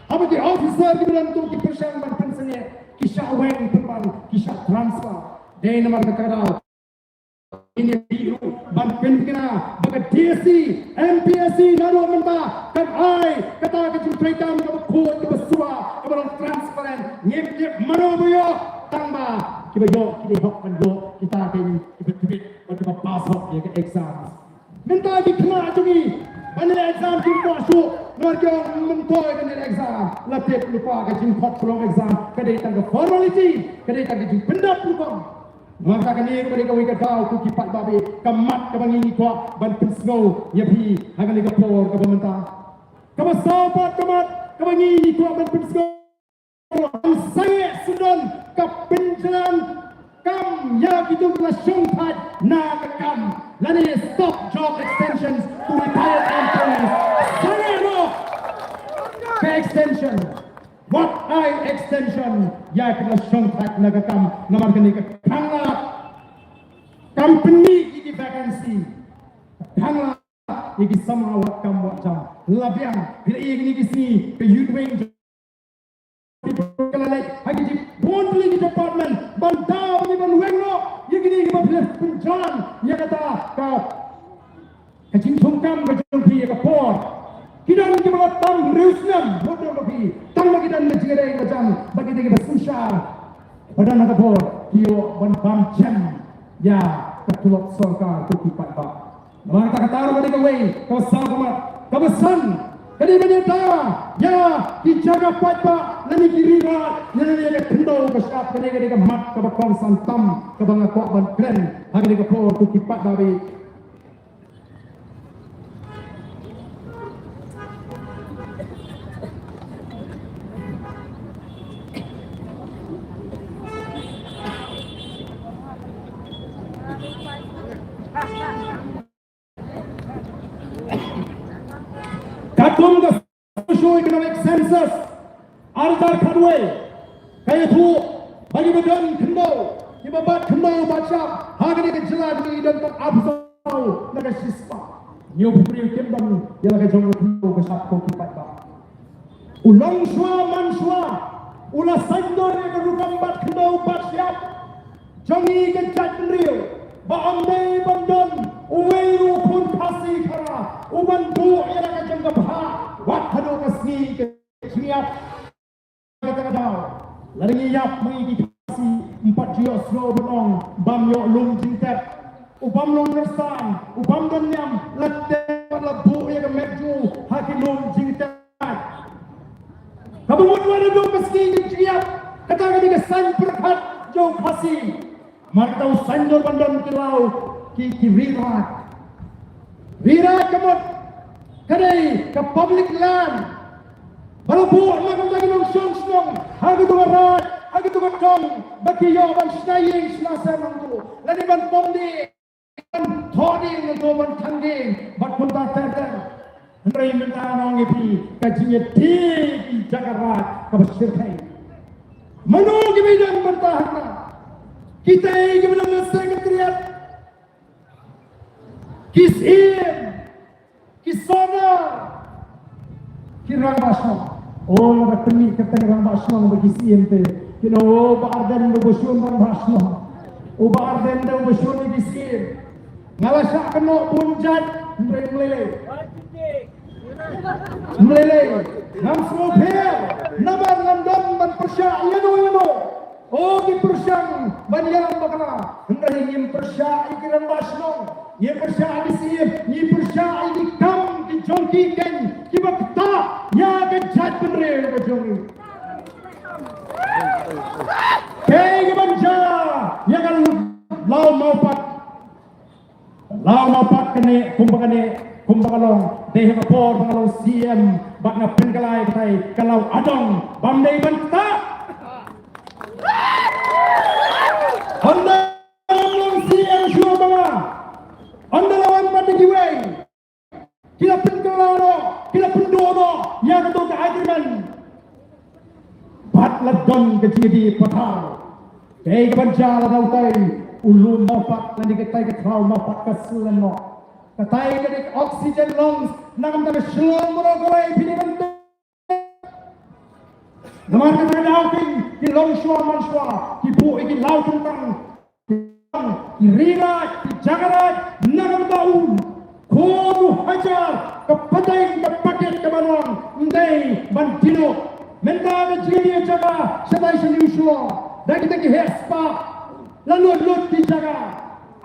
Apa di officer di dalam tu di persiapan pensiunnya, kisah weng teman, kisah transfer. Dari nomor terkadang ini biru, banpen kena, bagai DSC, MPSC, naruh mentah, kan kata kecil traitam, kau kod, kau suah, kau transparan, nyep mana boyo, tambah, kita hok panjo, kita tibet, kita pasok ya ke exam. Minta di kena jungi, mana exam jumpa su, mereka mentoy dengan exam, latih lupa ke jumpa pelong exam, kedai tangga formality, kedai tangga jumpa pendap lupa. Maka kini mereka wika kau tu kipat babi, kemat kebangi ni kuat, bantu snow, ya pi, akan mereka por ke pemerintah. Kamu sahabat kemat kebangi ni kuat bantu snow, saya sudah kepenjalan kam ya kita kena syongkat nak kam. Lani stop job extensions to retired employees. Saya no ke extension. What extension? Ya kena syongkat nak kam. Nomor kini ke kangla company ini vacancy. Kangla ini sama awak kam buat jam. Labian bila ini kisi ke youth Hagi di bondli di department bantau ni ban wenglo yegini ke baples penjalan ya kata ka kacing sungkam ke jongpi ke por kidan ke bagat tam reusnam bodoh kopi tam bagi dan menjere macam bagi dia bersusah pada nak por kio ban bam jam ya ketulok sorka tu kipat ba maka kata ro ke wei kau sama kau besan Kali banyak tawa, ya dijaga pada lagi kiri rat, yang ni ada kendau besar, kali ada mat ke bakong santam, ke bangga kuat ban kren, hari ni ke por tu kipat dari. Katung the socio-economic census Altar Kadwe kaya tu bagi badan kendau ibabat kendau baca hari ni kejelas ni dan tak absau nak sispa nyu puri kembang yang ke jong kendau ke sap ko kipat ba ulang shwa man shwa ula sandor ke rukam bat kendau bat siap jongi ke chat riu ba amdai bandon uweiru pun pasi kara uban du yang ke jong ba wat hadu kasni ke siap kata-kata lari yap mengi pasi 4 jio slow benong bam yo lung jingtet ubam lung nersan ubam donyam latte lebu ya ke meju haki lung jingtet kamu dua do meski siap kata-kata ke san perkat jo pasi mak tahu sandor bandon kilau ki virat kamut kadai ke public land Kalau buat lagu lagi nong song, aku tu berat, aku tu betong, bagi yo ban snaying selasa nongku, lagi ban tong di, ban toding nongku ban tangding, ban punta terter, Henry mentah nong ipi kajinya di Jakarta kabasirkai. Manu gimana mentah na? Kita gimana sekretariat? Kisim, kisona, kirang oh, nak temi kata Rangbah bagi CMT. Kino baardan berbosun Rangbah. O baardan berbosun di CM. Ngalasak kena punjat melele. Melele. Nam smoper. Nabar ngandam ban persya yano. Oh di persyang ban yalam bakala. Hendak ingin persya ikiran Rangbah. Ye persya di CM, ye persya di kam di jongki ken. Kiba kita ya ke jat bener bojong. Kay banja ya kan lau mau pat kene kumbakalong deh kapor pangalong CM bak na pengalai kai kalau adong bamdei banta Honda long CM sure banga Honda lawan pati giwei kila penkalano kila pendono ya kato ka agreement bat ladon kejidi patar kay banja la dautai ulun mapat nandi ketai ke trau mapat kasulan no ketai ke oxygen lungs nagam ta shlom ro koi pini banta naman ka dauting ki long shwa man shwa ki bu iki lau tentang ki rira ki jagarat nagam taun kodu hajar ke padai ke paket ke banong ndai bandino menta ke jini jaga sedai sini shwa dah kita ki hespa lalu lut di jaga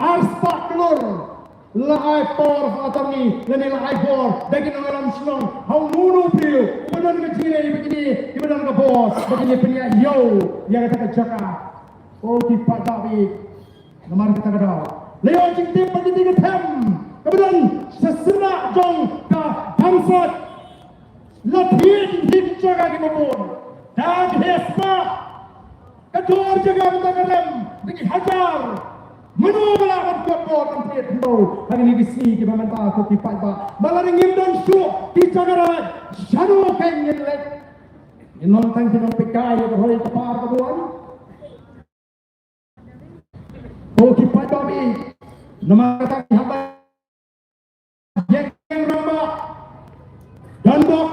arspa kelur laai por fatami lene laai por bagi nangalam senong hau nunu priu benar ke jini begini di benar ke bos begini punya yo yang kata ke jaga oh di padawi namar kita kadau leo jing tip pagi tiga tem kemudian sesena jong ka hamsat latih di jaga di mabun dan hespa kedua jaga mentakaram lagi hajar menublah berkopor tempat itu hari ini kisi kita mentah aku tipai ba malaring imdan syuk di jagaran syanu kain ngelek inon tang kinong pikai ya berhoi kepar kedua ni oh tipai ba mi nama kata hamba yang Rangbah dan dok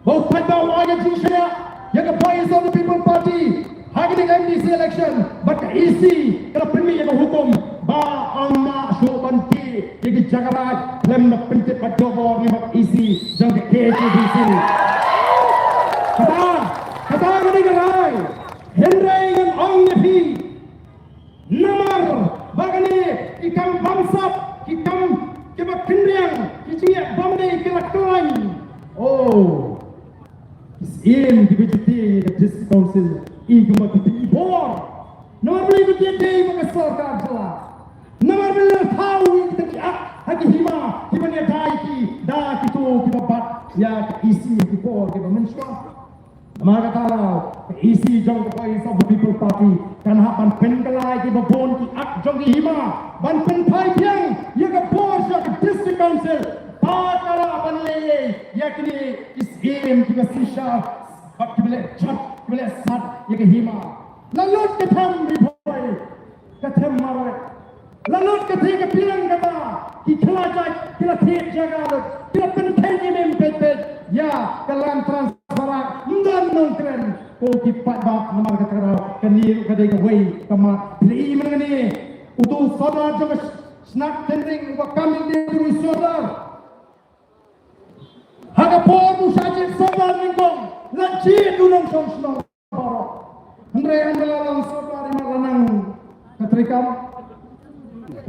oh tipai ba wajah jinsya yang kepois of the people party Haging MDC election, but easy. Kalau pemi yang hukum, ba amma sobanti, igi jagarat, lem nak pentit padobor ni mak easy, jangan KTBC. Kata kini kerai, Henry yang ongnepi, namar, bagani ikam bamsap, ikam kebak kendriang, kiciak bamde kelak lain. Oh, in the BJP, the district council. Igma di bor nomor beli begitu muka sarkar jelas nomor beli tahu kita ki haki hima himanya daiki dah itu kita bat ya isi di bor kita mensyuah nama kata isi jong kepois of the people party kan hapan penkelai kita bon ki jong ki hima ban penpai piang ya ke bor ya ke district council pakala ban le ya kini isim kita sisha bab kita chat boleh sat ya ke hima lalu ke tham boy ke tham mare lalu ke tiga pilang kata kita thiet jaga kita penting ini pet ya kalam transparan dan nongkren ko kipat bab nomor kata kani kadai ke wei kama beli mengani utu saudara jong snack tending wa kami di saudara haka por musajid saudara ningkong lanci dunong song Henry adalah saudara malanang katrikam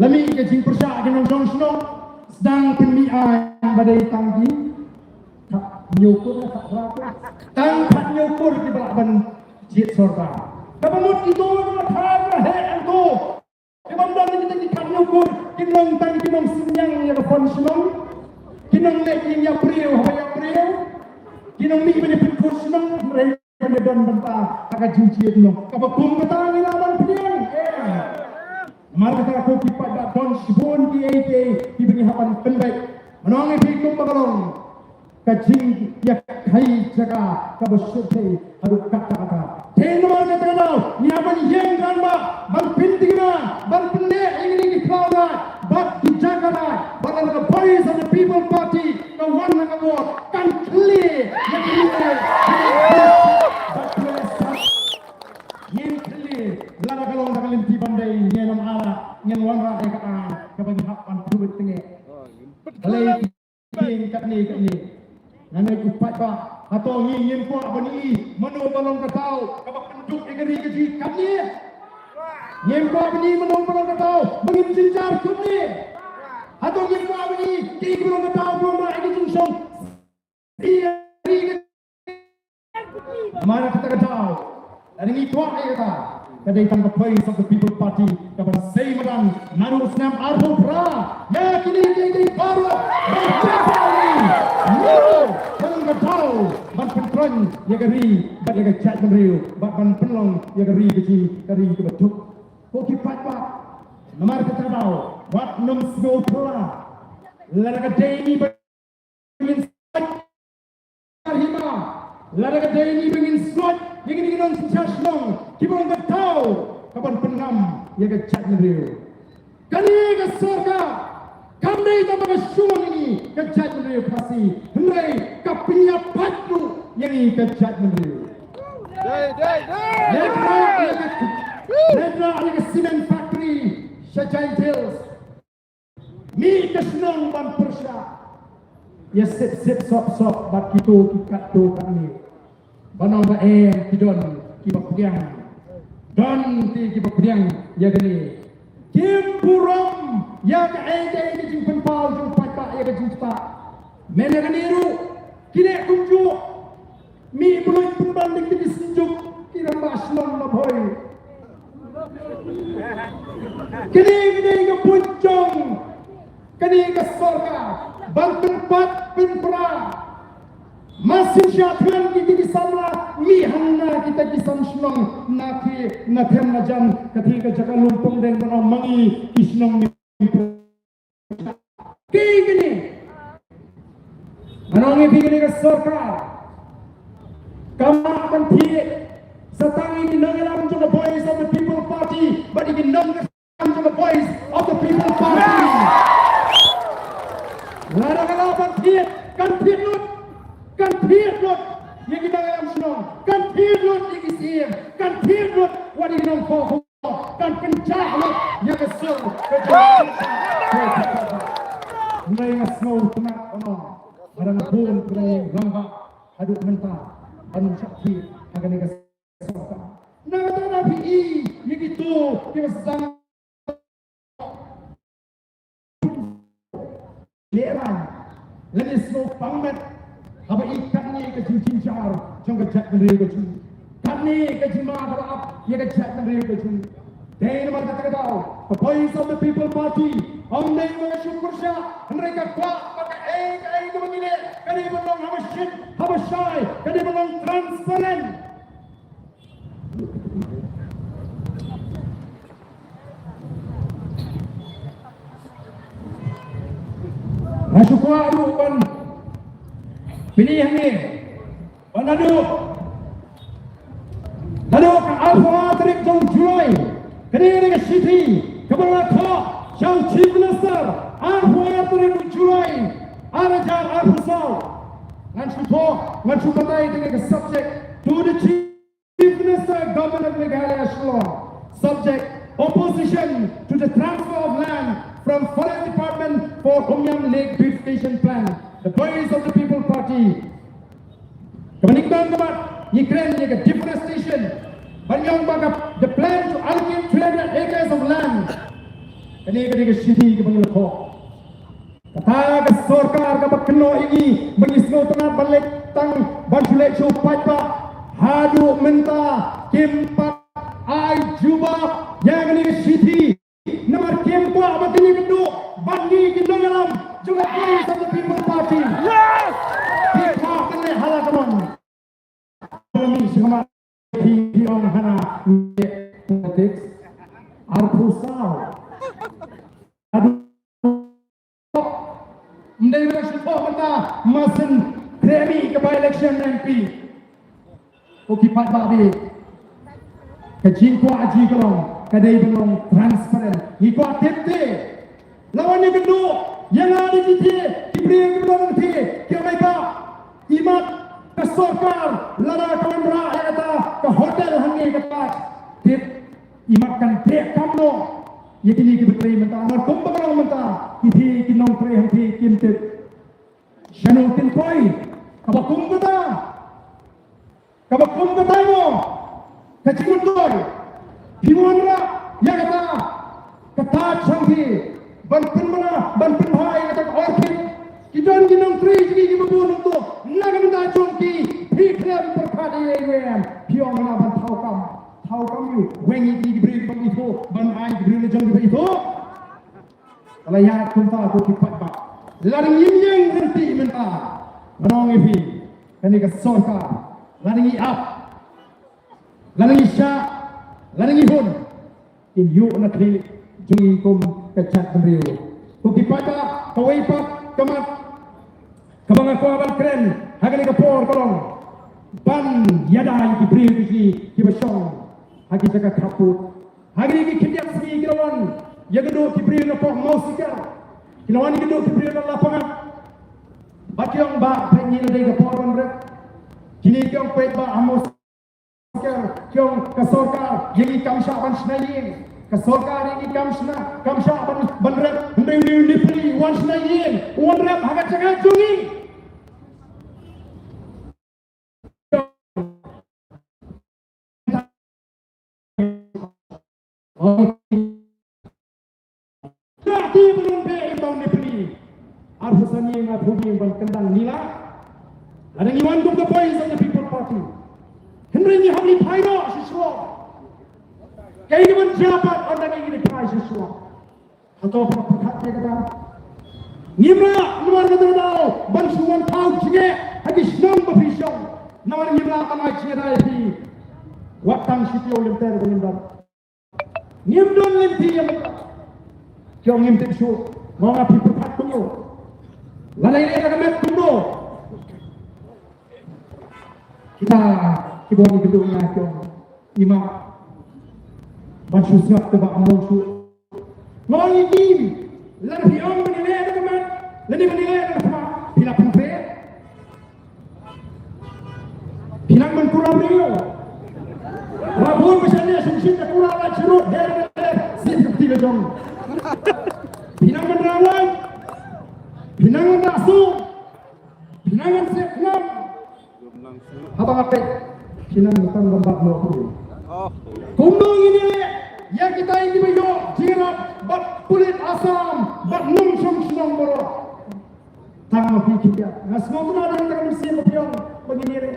lami ke jing persya dengan song sedang pemian badai tanggi nyukur tang pat nyukur di balaban jit sorta kapamut itu thar he anto kibamdan kita di kan nyukur kinong tang kinong sinyang ya konsenong kinong leking ya priu ya priu kinong mi bani konsenong dan banta agak jujur dulu. Kapag kumkata ang ilaman pinang, mari kita kopi pada don sibon di AK di bini hapan penbaik. Menangi pikum bagalong. kajing ya kai jaga kabusyute adu kata-kata tenor kata dau nyaman yang rangbah ban pintingna ban penne ingin diklauna bat dijagana ban the voice of the people party the one that award kan clear yang clear lana kalong nakalimti bandai nyenam ala nyen wanra e ka kabagi hapan tuwit tinge alay king kat ni nanay upat ba atau ngin ko abani mano balong katao kabak penduk egari gaji kat ni ngin ko abani mano balong katao mangin jinjar kat ni atau ngin ko abani ki balong katao bomba egari jinsong iya mara kita katao dan ini kuat kata kadai tang voice of the people party kapan sei madan naru snam arbo pra ya kini dei baru ban katau ban pentron ya gari ban ya chat menriu ban penlong ya gari keci gari ke betuk ko kipat pa namar kata dau wat num sgo pra lara kadai ni bangin hima lara kadai ni bangin slot yang ini non sejasnong kibong katau kapan penam ya ke chat menriu kani ke surga kami tak bersyukur ini ke chat menriu pasti hendai kapinya patu yang ini ke chat menriu Ledra ya ke cement factory Shajain Hills mi kesnong ban persya ya sip sop bat kitu kikat tu kami banau ba kidon kibak piang don ti kibak piang ya gani kimpuram ya ka ni jimpen pau jung pata ya ka jumpa mena ganiru kine kunju mi buloi pembanding ti sinjuk kira maslon na boy kini ka puncong kini ka sorga baltempat pinpra masih syatran kita disamla mihana kita disamsnong na them na jam ketika jaka lumpung dan benong mangi isnong ni kini manongi bigini ke sarkar kama akan thiye satangi ni nangalam to the voice of the people party but ini nangalam to the voice of the people party lara kalapan thiye kan thiye kan thirdut yang kita dalam senang kan thirdut yang isir kan thirdut wadi nong ko kan pencahlut yang kesel mulai ngasno tenak ono barang pun mulai Rangbah aduk mentah anu sakti akan ni kesel nama pi yang itu kita sedang leran lagi snow pangmet apa ikan ni ke cincin jong ke chat menri ke cincin kan ni ke cima berap ya ke chat menri ke cincin dan nomor kata the voice of the people party om dei mensyukur syah mereka kuat pakai ke begini kali belum habis shy kali belum transparent Masyukur kan pilih ni panadu kan alfa tarik jong Julai kini ke city kepala kau jauh chief minister alfa tarik Julai arajar alfa ngan supatai dengan ke subject to the chief minister government of Meghalaya Shillong subject opposition to the transfer of land from forest department for Humyam Lake Beautification Plan. The voice of the people party. Kemenikmatan kemat, jingkren juga deforestation. Banyang bagap the plan to allocate 300 acres of land. Ini ke city ke bangil ko. Kata ke sarkar ke keno ini mengisno tengah balik tang banjulek show pajak hadu mentah kimpat ai juba yang ini ke city. Nomor kimpa batini kedua bandi kita dalam juga voice of the people party. Yes. Kita kena halakan. Kami semua hidup hana politics. Arpusau. Aduh. Mendai mereka mata masin ni ke by election MP. Okipat babi. Ke jingkwa aji kelong, kadai belum transparan. Iko aktif te. Lawan yang kedua, yang ada di sini, diberi yang kedua nanti, kira mereka imat ke sokar, lada kawan yang kata ke hotel hangi kata, tip imatkan dek kamu. Yang ini kita beri mentah, narkom berang mentah, kita kinong beri hanti kintit. Shanong tin koi, kabakum kata mo, kacimut koi, himonra yang kata ketat hanti. Banpun mana, banpun hai kata orchid. Kita ginong tree jadi kita bunuh tu. Naga minta jongki, pikir berkali yang pion mana ban tahu kamu, wengi diberi bang itu, ban hai diberi jong diberi itu. Kalau yang kumpa aku kipat bak, lari yang berhenti minta, menong ipi, kini kesorka, lari up, lari syak, lari pun, in yuk nak kiri, jungi kum kecat beriu. Kuki pada kawai pak kemat kebangga kuaban keren hagani kapor kolong ban yadai ki beriu ki besong hagi jaga kaput hagani ki kindiak segi kilawan ya gedo ki beriu na pok mau sikar kilawan gedo ki beriu na lapangan bakiong ba penyi na dei kapor ban rek kini kiong pet ba amos sikar kiong kasorkar yengi kamsha ban snayin kesorkar ini kamsha ban rep ni peli wan snayin wan rep hagat jaga jungi Nanti belum bang ni peli arhusan yang abhugi ban kendang nila ada ngiwan kum the boys of the people party henry ni hamli phaino siswa kaya naman jabat ang nagiging prices mo. Atau pagkakit ka daw. Ngimla, naman ka daw, bansuan tao, sige, hagis nang mapisyong. Naman ngimla ka nga, sige na iti. Watang sitiyo limter ko ngimdan. Ngimdan limti yung mga. Kiyong ngimtin siyo, mga pipupat ko nyo. Lalay na kamet ko nyo. Kita, kibong ibigong nga kiyong ima. Bansu siap tebak among su. Ngai kim, lan piong menilai teman, lani menilai apa? Bila pempe, bilang menkurang dia. Rabun misalnya sumsit kurang lah cerut dari sip tiga jam. Bilang menerawang, bilang menaksu, bilang sip enam. Abang apa? Bilang bukan lombat mau. Kumbang ini yang kita ini berdua jirat bat kulit asam bat nungsum senang borok tang api kita ngas ngomong ada yang kami siap pion begini re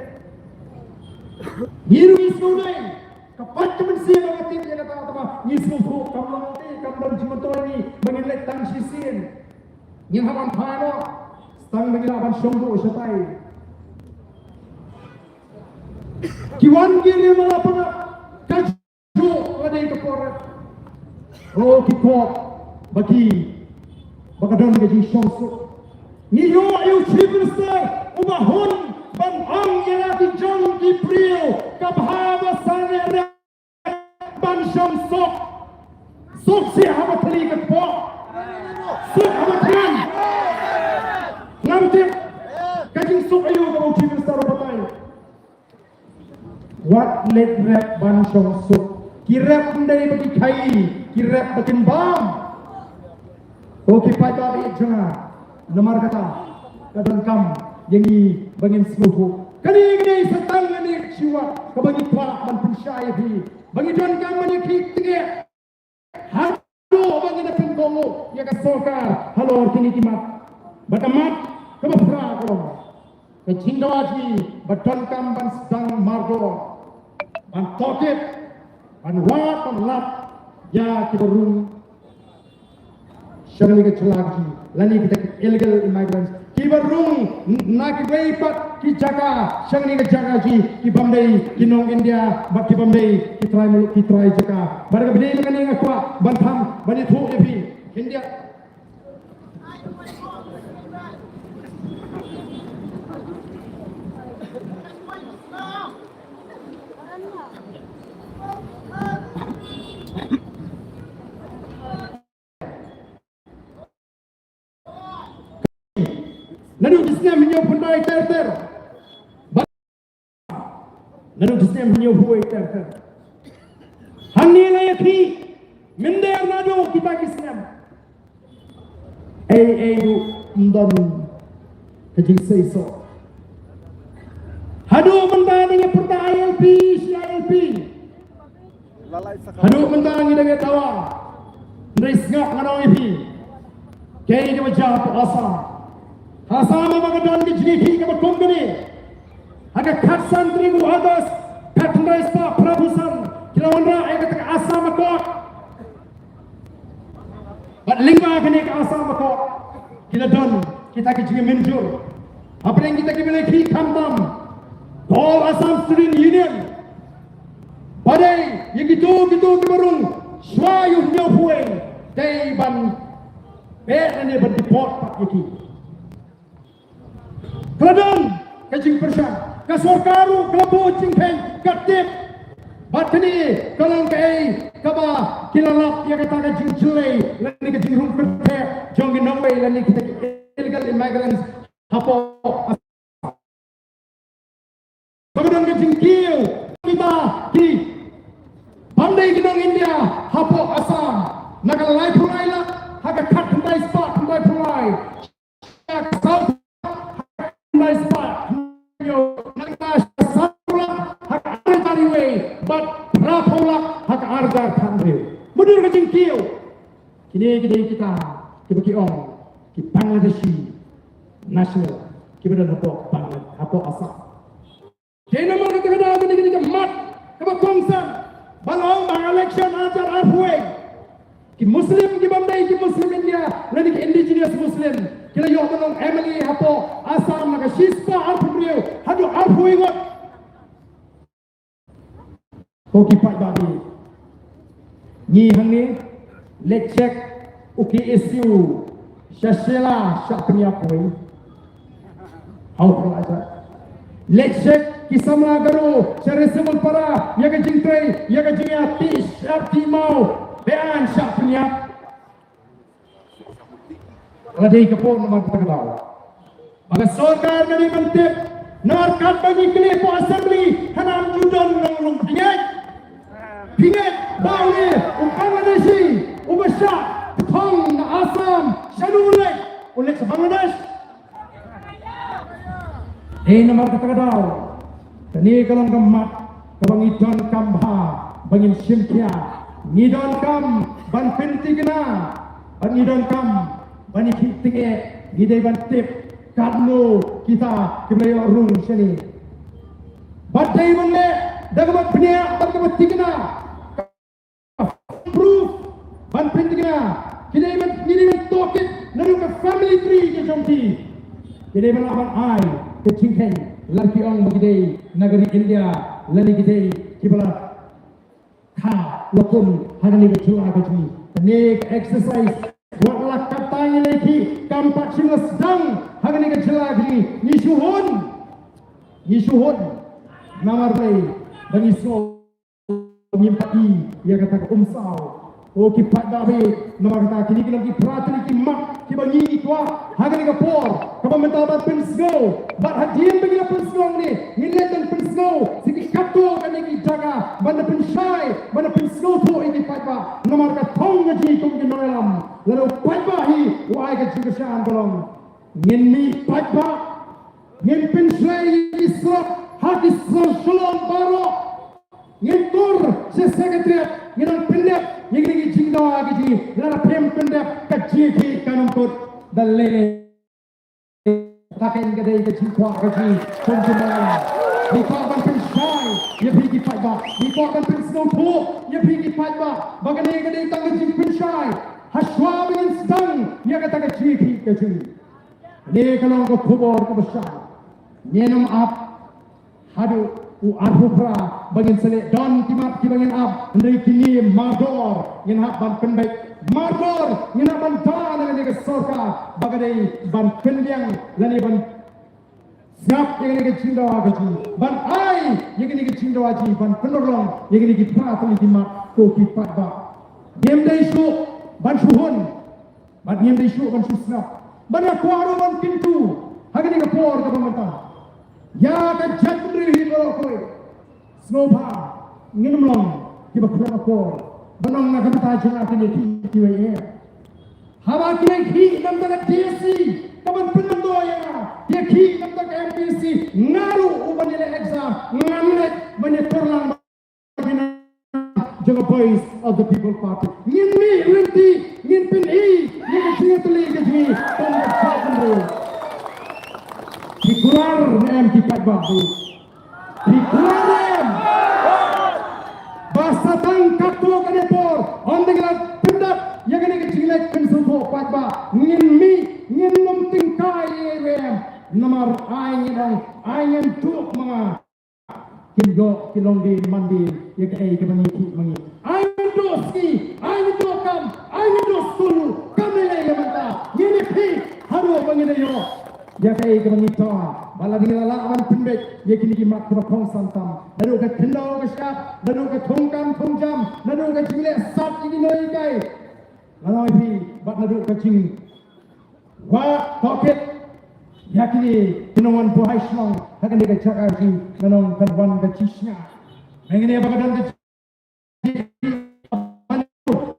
niru isnudai kapat kami siap mati dia kata apa nismufu kamu mati kamu jumto ini begini tang sisin yang haman phano tang begini akan sungguh setai kiwan kiri malah pernah ada itu korek. Oh kikop bagi bagadon gaji somso. Niyo ayu civister umahun ban ang yang di jang di prio kabhaba sana ban somso. Sok si haba tali kepo. Sok haba kan. Nanti gaji sok ayu kamu civister batai. What let rap ban somso. Kirap dari bagi kai, kirap bagian bam. Okey pada hari jangan nomor kata kadang kam yang ini bagian seluruh. Kali setang ini siwa kebagi pelak dan pensyai di bagi tuan kam ini kita halo bagi dapat kongo ya kasokar halo kini kimat batamat kebafra kolong kecindawaji batan kam ban sedang margo ban toket Anwar penlat ya kita rung syarani kecelaki lani kita illegal immigrants kita rung nak kita jaga syarani kejaga ji kita bamdai kinong India bak kita bamdai kita try muluk kita try jaga barang berdei mengenai ngakwa bantam bani thu epi India Lalu disnya menyo pandai ter. Lalu disnya menyo huai ter. Hani layaki minder nado kita kisnam. Du ndon kejing seiso. Hadu mentani perta ILP, CILP. Hadu mentani dengan tawa. Nisngak nganong ipi. Kaya ke wajah tu asam. Asam apa dan ke jiki ke company. Agak khatsan trigu atas patrai spa prabusan. Kilawandra ay kata asam ako. Bat lingba kini ke asam ako. Kita don kita ke jiki menjur. Apa yang kita miliki kamtam. All Assam Student Union. Badai yang gitu kemarung. Swayuh nyopuai. Day ban ini berdeport pak iki. Keladon kajing persan. Kasorkaru kelabu jingkren katip. Batini kalong kai kaba kilalap yang kata kajing jelai. Lani kajing rumput jongin nongway lani kita illegal immigrants. Hapo kemudian kejengkil kita di pandai gedong India hapo Assam nakal lai pulai lah haka kat pandai spot pandai pulai South pandai spot yo nakal South haka artari way but rapola haka argar thambe mundur kejengkil kini kita kiong ki Bangladeshi national kibadan hapo Assam. Jadi nama kita kena kita mat kepada bangsa balong bang election ajar arhuai ki Muslim ki bandai ki Muslim India lagi ki indigenous Muslim kita yo balong Emily hapo Assam naga shispa arhuai hadu arhuai ngot koki pat babi ni hangi let's check uki issue shashela shapnya poi how pelajar let's check kisama garu cari semul para ya ke jingkren ya ke jingati syarti mau bean syartnya ladai kapon nama kita tahu maka sorkar dari mentip narkat bagi kelipu assembly hanam judon nong pingat bau ni Bangladeshi ubasyak Thong Assam Shadulek oleh Bangladesh nama kita tahu ni kalau kemat kabang idon kambha bangin simkia nidon kam ban penti kena ban idon kam bani kitinge gidai ban tip kadno kita kebelayo rung sini badai manle dagamat penia dagamat tikena proof ban penti kena gidai ban tokit naru ke family tree ke jomti gidai ban aban ai ke jingkren laki orang begini negeri India lani gede kibala kha lokun hanani bechua bechni nek exercise buat lak katanya lagi kampak singa sedang hanani kecela gini yisuhun namar play bagi so nyimpati ia kata umsau o ki padabe namar kata kini kena ki pratri ki mak ki bagi itwa hanani ka por kaba mental bat pinsgo bat hadien bagi pinsgo ni nilet dan pinsgo siki kato kani ki jaga banda pinsai banda pinsgo tu ini patba namar ka thong ngaji kum ki noelam lalu patba hi wai ka jigashan bolong ngin mi patba ngin pinsai isra hadis shalom baro ngin tur se secretariat ngin pendek ngin jingdawa gaji lara pem pendek ka jiki kanumput dalle taken gadai ke jingkwa gaji konjumala di korban pensai ye pergi patba di korban pensau tu ye pergi patba bagane gadai tangan jing pensai haswa dengan sedang ye kata ke jiki gaji ni kalau ko kubur ke besar nyenam ap hadu u arhupra bagin sele don timat ki bagin ab ndai kini mador yen hab ban penbaik mador yen ban tan dengan ke sorka bagadai ban pendiang lani ban siap yang ke cindawa gaji ban ai yang ke cindawa ji ban penolong yang ke pratuli timat ko ki patba game dai su ban suhun ban game dai su ban susna ban akwaru ban pintu Hagan ni kapor ka pemerintah. Ya ka jatri hibro koi. Snowpa nginum long ki ba khla ko. Banong na kamta jina ki ni ki we. Hawa ki ki nam da TSC kaman pinam do ya. Ye ki nam da MPC ngaru ubanile exam ngamne banye torlang the voice of the people party. Ngin mi rinti, ngin pin I, ngin singatli gajmi, tong chakandro. Dikular nem kipat babu. Dikular nem. Basatang kato kanepor, on the glass pindak, yagani kecilek pinsupo patba. Ngin mi, ngin ngumting kai rem. Namar ayin tuk mga. Kingo kilongdi mandi ya kai ke mangi ki mangi ai do ski ai do kam ai do sulu kamele ya mata yene pi haro bangine yo ya kai ke mangi to bala dingala awan pinbek ye kini ki mat ko khong santam nadu ka thendo ka sha nadu ka thongkam thongjam nadu ka chile sat ini noi kai laloi pi bat nadu ka ching wa pocket yakini tinongan buhai smong hakan dia cakap lagi nanong kanwan kecishnya mengini apa kadang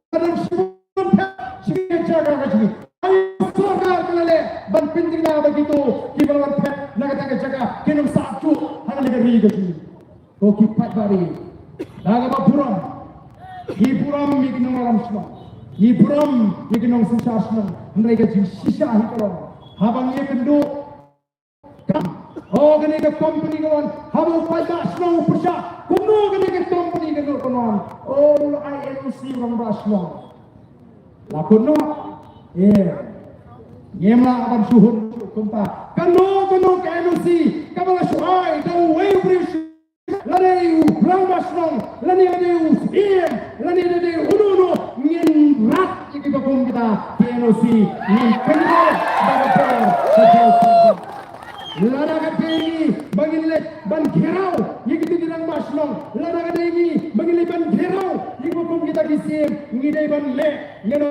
kadang semua cakap lagi ayo surga kelale ban pintingnya begitu kibalan pet nak kata cakap kinum satu hakan dia ri gaji to kipat bari daga bapuram hipuram mikinong alam semua hipuram mikinong sensasna mereka jin sisa hikalo habang ye kendo oh gani ke company kawan habu pada snow persya kuno gani ke company ke kawan oh INC Rangbah snow la kuno yemla aban suhun kumpa kano ke INC kabala suai dan way bridge lani Rangbah snow lani lani uno ngin rat iki bakum kita INC ngin kendo bagapor sejauh Lara kateni bangile ban gherau yigitu dirang masnong lara kateni bangile ban gherau yigokum kita kisim ngidai ban le ngeno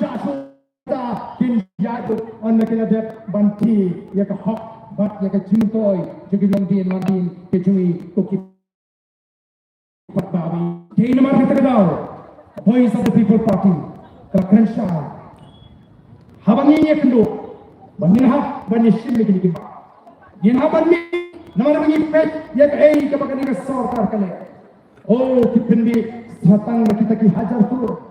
shasuta kin jadu on nakila dep banti ya ka hok bat ya ka chimtoy jogi longdin mandin ke jui koki patbawi kein mar kita kadau voice of the people party krakrensha habangi ye kendo Banyak shim lagi ni. Yang apa ni? Nama bagi pet yang kebakan ini sorkar kali. Oh, kipindi satang kita ki hajar tur.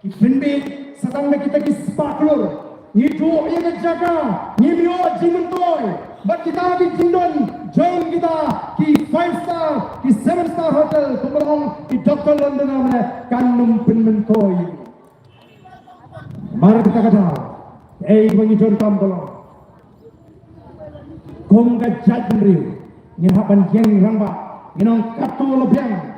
Kipindi satang kita ki spaklur. Ni jo yang jaga, ni mio jimentoy. But kita ki jindon, jom kita ki 5 star, ki 7 star hotel, kumbarong ki Dr. London namanya kanum penmentoy. Mari kita kata. Bagi John Tambolo Kong ka jadriu Ngin hapan jeng Rangbah Nginong kato lebiang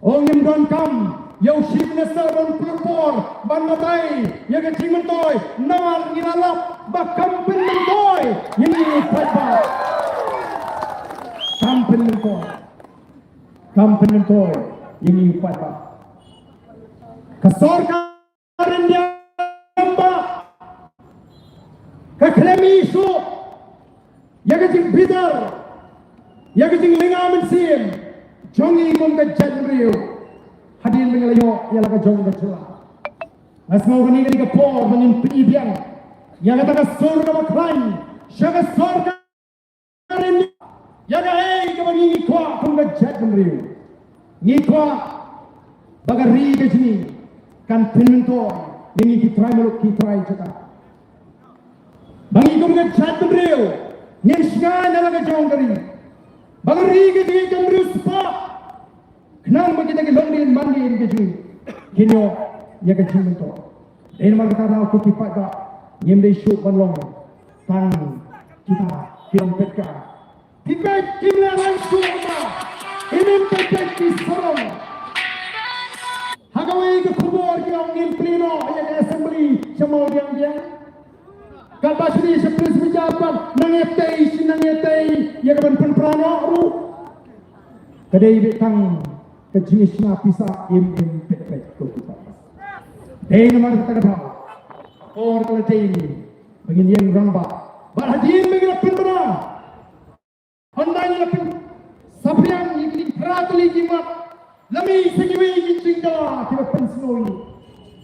O ngin don kam Yau ship nesa don purpor Ban matai Ya ka jing mentoy Nawal nginalap Bakam pin mentoy Ngini patba Kampin mentoy Ngini patba Kasor karin dia Kaklemi isu Yaga jing bidar Yaga jing lingaman sim Jongi kum ka jadriu Hadin mengalayo Yala ka jong ka chula Asmaw gani gani ka por Mangin pibiang Yaga taka sur ka maklain Syaga sur ka rin Yaga ka mangingi kwa Kum ka jadriu Ngikwa Bagari ka jini Kan pinmentor Yang kitray maluk kitray jaka Bagi kau mengat jatuh beliau, nyeskan dalam kejauhan kari. Bagi kita beliau sepak, kenang bagi kita longdin mandi kejauh. Kini ya kejauh mentor. Ini mereka tahu aku kipat tak, nyemde syuk banlong, tang kita kirompetkan. Kipat kimla langsung apa? Ini kipat disorong. Hagawai ke kubur kita ngimplino, ayat assembly semua diam. Kalau sini sebelum sejabat nangetai ya kapan penprano ru kedai betang kejenisnya pisah pet kita. Dei nomor kita kata or kalau dei begini yang Rangbah Barhadin mengelapin benar. Handai lapin. Sabrian ini peratli jimat. Lami segiwi jinda kita pensoi.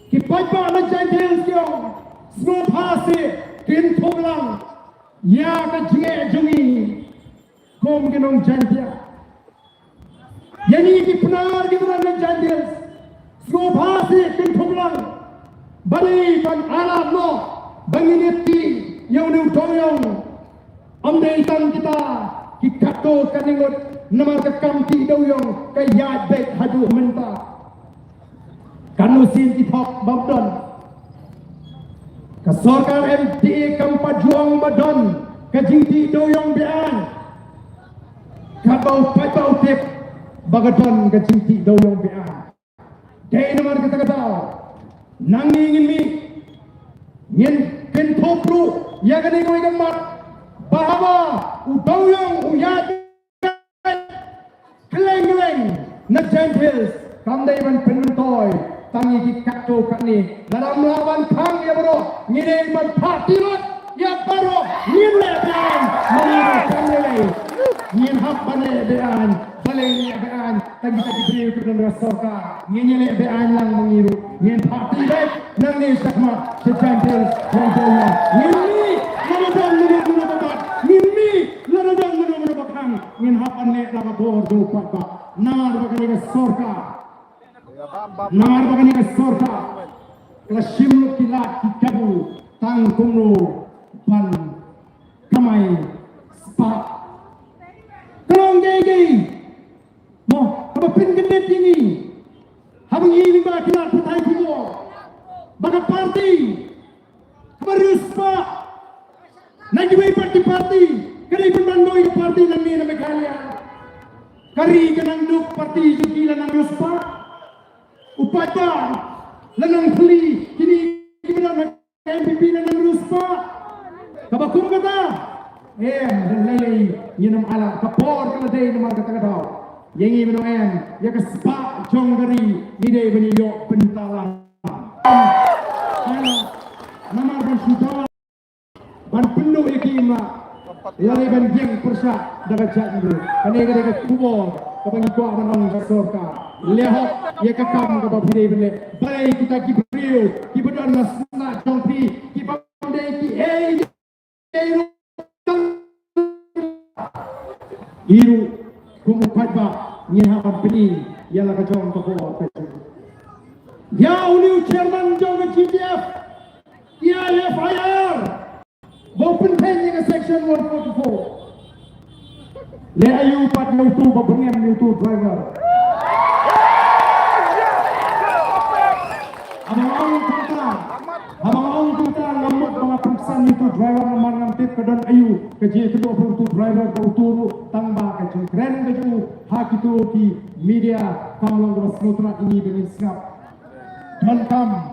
Kipaipa na jantel siang. Snow pasi kin thoglang. Ya ka jinge jungi. Kom genong jantia. Yani ki penar kita na jantel. Snow pasi kin thoglang. Bali ban alam no. Banginiti yang ni utoyong. Amdei tan kita. Kikato kaningot. Nama kekamti doyong kaya baik hadu mentah kanusin kitab babdon kesorkan MTA kampat juang badan kajingti doyong bean kabau patau tip bagadon kajingti doyong bean day nama kata-kata nangingin mi nyen kentopru ya kaningoy gamat bahwa udoyong uyat keleng-keleng na gentles kamdai ban penentoy tangi ki kakto kakni dalam lawan kang ya bro ngine ban patirot ya bro ngine bean mengiru kamdai ngin hap bane bean baleng ya bean tagi tagi beriu kedan rasoka ngine bean lang mengiru ngin patirot nang ni sakma se gentles gentleman ngini lamadang ngini babat ngini lamadang ngini bakang ngin hap ane lama bordo patba namar bakani ke sorka namar bakani ke sorka klasim kilat kikabu tang kumno pan kamai spa kalong gege mo apa pin gede tinggi habang ini ba kilat putai kumo baka party kabarus pa nagiway party kali penbandoi party nang ni na Meghalaya kari kanang duk party jukila nang ruspa upata lanang huli kini gimana MPP nang ruspa kabakum kata dan lelei yinam ala kapor kala day namar kata yengi meno ya ka spa jong kari ide bani yo bentalang namar ban sudah ban penuh ikima lari ban jeng persa daga jatnu kane daga kubor kabangi ko manong kasorka lehok ye kakam ka babide bele balai kita ki brio ki badan nasna jongpi ki bande ki iru kumu patba nyeha peni yala ka jong ko ko ya uni chairman jong GTF ya FIR open pending section 144 le ayu pat YouTube babengem YouTube driver abang kita ngamut mga periksan YouTube driver nomor 6 tip kadon ayu keji kedua YouTube driver ko turu tangba ka jingkren keju hak itu ki media kamlong rasmutra ini dengan skap dan kam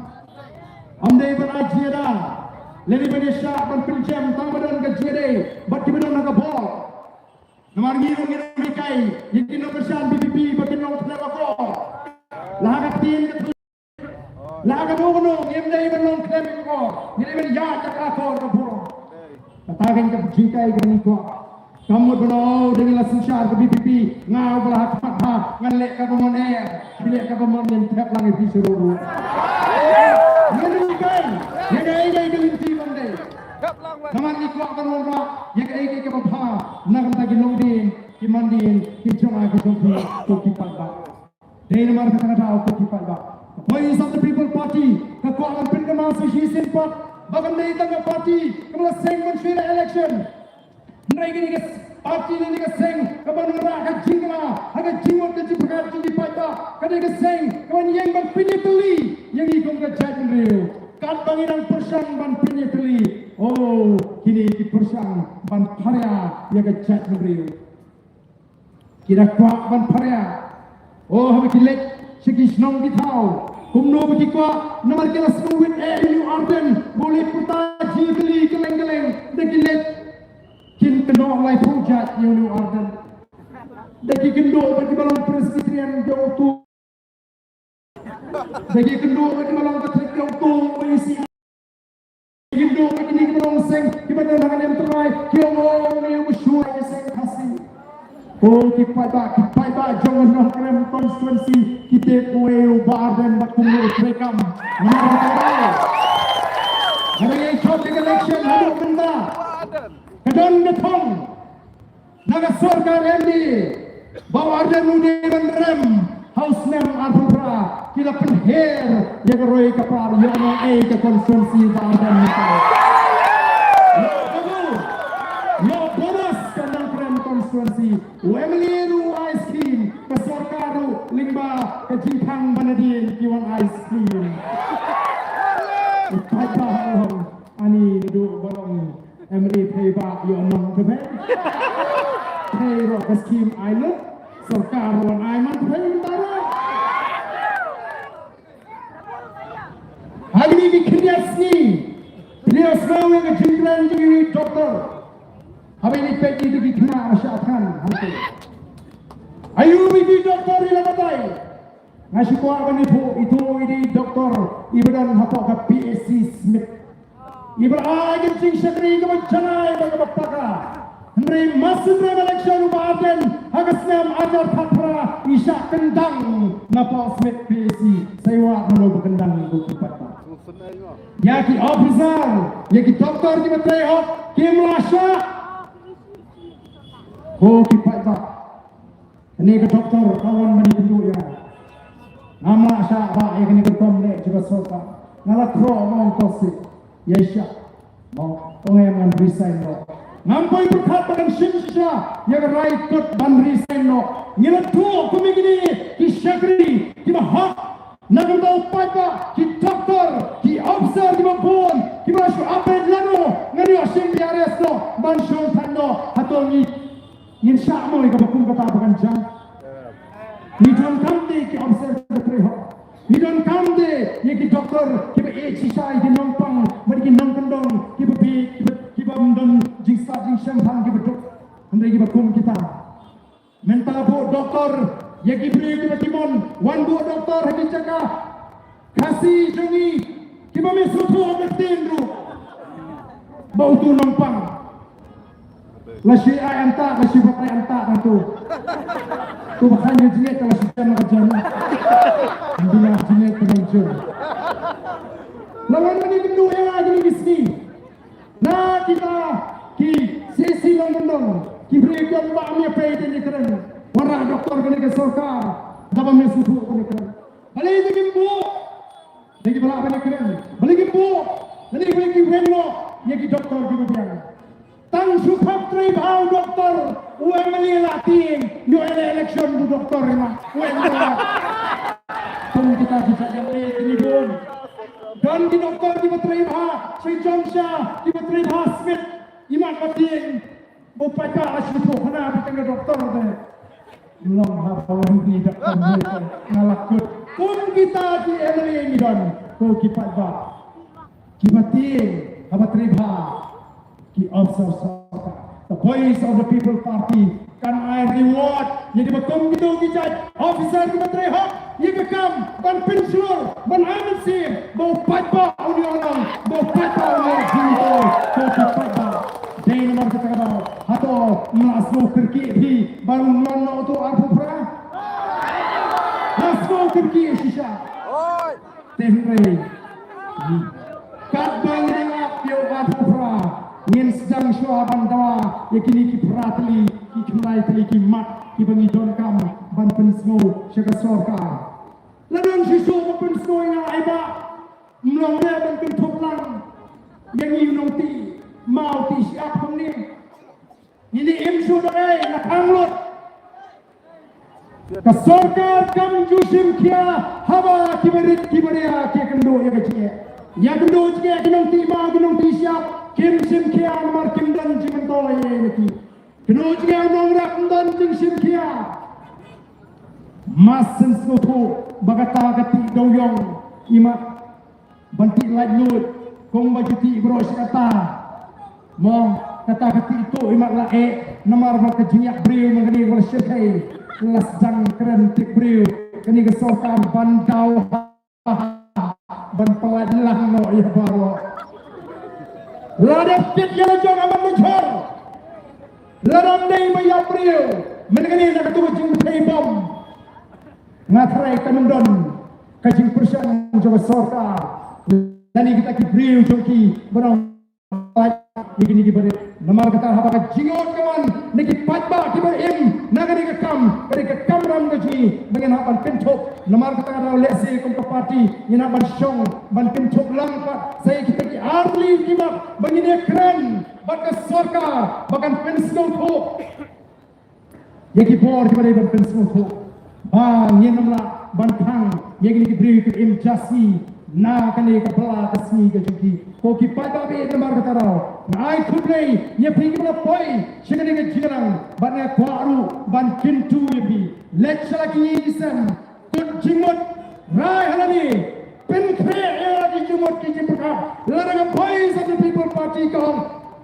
amdai berajira Leli Malaysia ban pinjam tang badan ke jere bat badan nak bol namar ngiru mikai yikin no persan BPP bakin no tla ko la ka tin ke la ka do no ngem dai ban no klem ko ni ben ya tak ko ko bro katagan ke jikai ke ni ko kamu bro dengan la sunshar ke BPP ngau belah hak ha ngalek ka pemon bilek ka pemon yang tak lang di suruh ni kai ni naman iko akan wala ya kay kay kapha nagam tagi lodin kimandin kichama kichompi to kipalba dei namar kata ko kipalba voice of the people party ka ko ang pindama sa hisin pat bagam dei tanga party kamala segment shira election nrai gini ka party ni ka seng kaban ra ka jingla aga jingot ka jipakar jindi pata kada ka seng kaban yang ban pinituli yang ikong ka jadin riu kat banginang persang ban pinituli oh kini ki persang ban parya ya ka chat mriu kira kwa ban parya oh habi kilek sigi snong di thau kumno bi kwa nomor kelas wit you arden boleh puta jigli keleng-keleng de kilek kin keno lai projat you arden de kendo bagi balong presbyterian jauh tu de kendo bagi balong katolik jauh tu isi Indo begini kita seng kita dengan yang terang Ai kyo ni ushu sen kasi. Oh kita jangan nak krem konstituensi kita koe bar dan bakumu rekam. Hari shopping election hadu benda. Kadang datang. Naga sorkar MD bawa ada mudi rem house name Alpha kita penher yang roy kapar yang ke konstituensi bar dan Yo bonas kanang krem konstituensi Emily ice cream ke sorkaru Rangbah ke jingkren banadin kiwan ice cream Patah ani duduk barang Emily payback yo nong ke ben pay rock scheme island sorkaru an aiman pay tara hari ni kinyas ni beliau selalu ke jingkren jadi doktor. Habis ini pegi itu dikena masyarakat hantu. Ayu ini doktor yang batai. Nasi kuah kan itu ini doktor ibadan hapok ke PSC Smith. Ibadan ayam cing sekri ke macamai bagi bapaka. Henry masuk dalam election ubaden hagasnya ajar thapra isya kendang ngapa Smith PSC. Saya wak mulu berkendang itu bapaka. Ya ki officer, ya ki doktor ki batai hok ki melasya. Oh kipat tak. Ini ke doktor kawan mani penduk ya. Nama syak tak yang ini ketom lek juga sota. Ngalah kro mau kosi. Ya syak. Mau pengeman resign lo. Ngampai berkat dengan simsya yang right kut ban resign lo. Ngilat tu kumigini ki syakri ki mahak. Nagang tahu pada ki doktor ki officer ki mampun ki masuk apa lano ngani asim di ares lo ban syol tando atau ni Yin syak mo ikaw bakong katapakan dyan. Hidon kamde ki observe ka treho. Hidon kamde ye ki doktor ki ba sisay ki nongpang mari ki nongkandong ki ba mdon jingsa jingsam hang ki ba dok. Andai ki bakong kita. Menta bo doktor ye ki beri ki ba timon. Wan bo doktor haki jaga. Kasih jongi ki ba mesupo ka tindro. Bau tu nongpang. Lasi ayam tak, lasi batai ayam tak tu. Tu bahkan jenis kalau sistem kerjaan. Bila jenis penunjuk. Lawan ini bendu yang lagi ni bisni. Nah kita ki sesi nong ki beri gambar ni apa itu ni keren. Warna doktor kena ke sorkar. Dapat mesusu kena keren. Balik itu kimbu. Lagi balak apa ni keren. Balik kimbu. Lagi balik kimbu. Yang ki doktor kita biar. Tang sukap tribal doktor UML latin new election du doktor ina UML tong kita bisa jadi tribun dan di doktor di tribal si Johnsa di tribal Smith iman patin bupaka asyitu kena bitang doktor deh belum apa ini doktor ngalakut pun kita di UML ini dan ko kipat ba kipatin apa tribal ki officer the voice of the people party kan I reward jadi bekom gitu kijat officer kita terhok ye bekam ban pensur ban amansi mau patba uni orang mau patba uni jiwa ko patba dai nomor kita ba hato masuk kerki hi baru nono tu apa pra masuk kerki sisa oi tempe kat bang dengan yo apa pra Yen sedang syuaban dawa yakini ki pratli ki khlai tli ki mat ki bangi don kam ban pensgo syaka sorka ladon sisu ban pensgo ina aiba mlong le ban kin thoplang yang inong ti mau ti siap pemni ini imsu dai na kamlut ka sorkar kam jusim kia haba ki berit ki beria ki kendo ya kendo je kinong ti ma kinong ti siap Kim sim kia nomor kim dan cimentol ini lagi. Kena juga nomor dan jing sim kia. Mas sensuatu bagata gati doyong ima banti lajut kong bajuti bros kata. Mong kata gati itu ima lae nomor maka jinyak beriu mengani wasyai las jang keren tik beriu kini kesokan bandau ban pelan lah no ya baru. Ladap kit yang jauh amat mencor. Ladam day bayar beliau. Mengenai nak ketua jingkren bom. Ngatrai kamendon. Kajing persian jauh sorka. Dan kita beliau joki berang. Niki beri namar kata apa jingot kawan niki patba kibar im nagari ke kam ram gaji dengan hapan pintok namar kata ada lesi kum ke parti ina ban syong ban pintok lang pak saya kita ki arli kibar bangine kren baka sorka bakan pensno tho yaki bor kibar ban pensno tho bang yen namla ban thang yaki bri ke im jasi na kani ka pala kasmi ka juki ko ki pada be namar kata rao ai khudrei ye phiki bala poi shigani ka jigarang ban ya kwaru ban kintu yebi lechala ki isam kun jimot rai halani pen kre era ki jimot ki jimka lara boys of the people party ko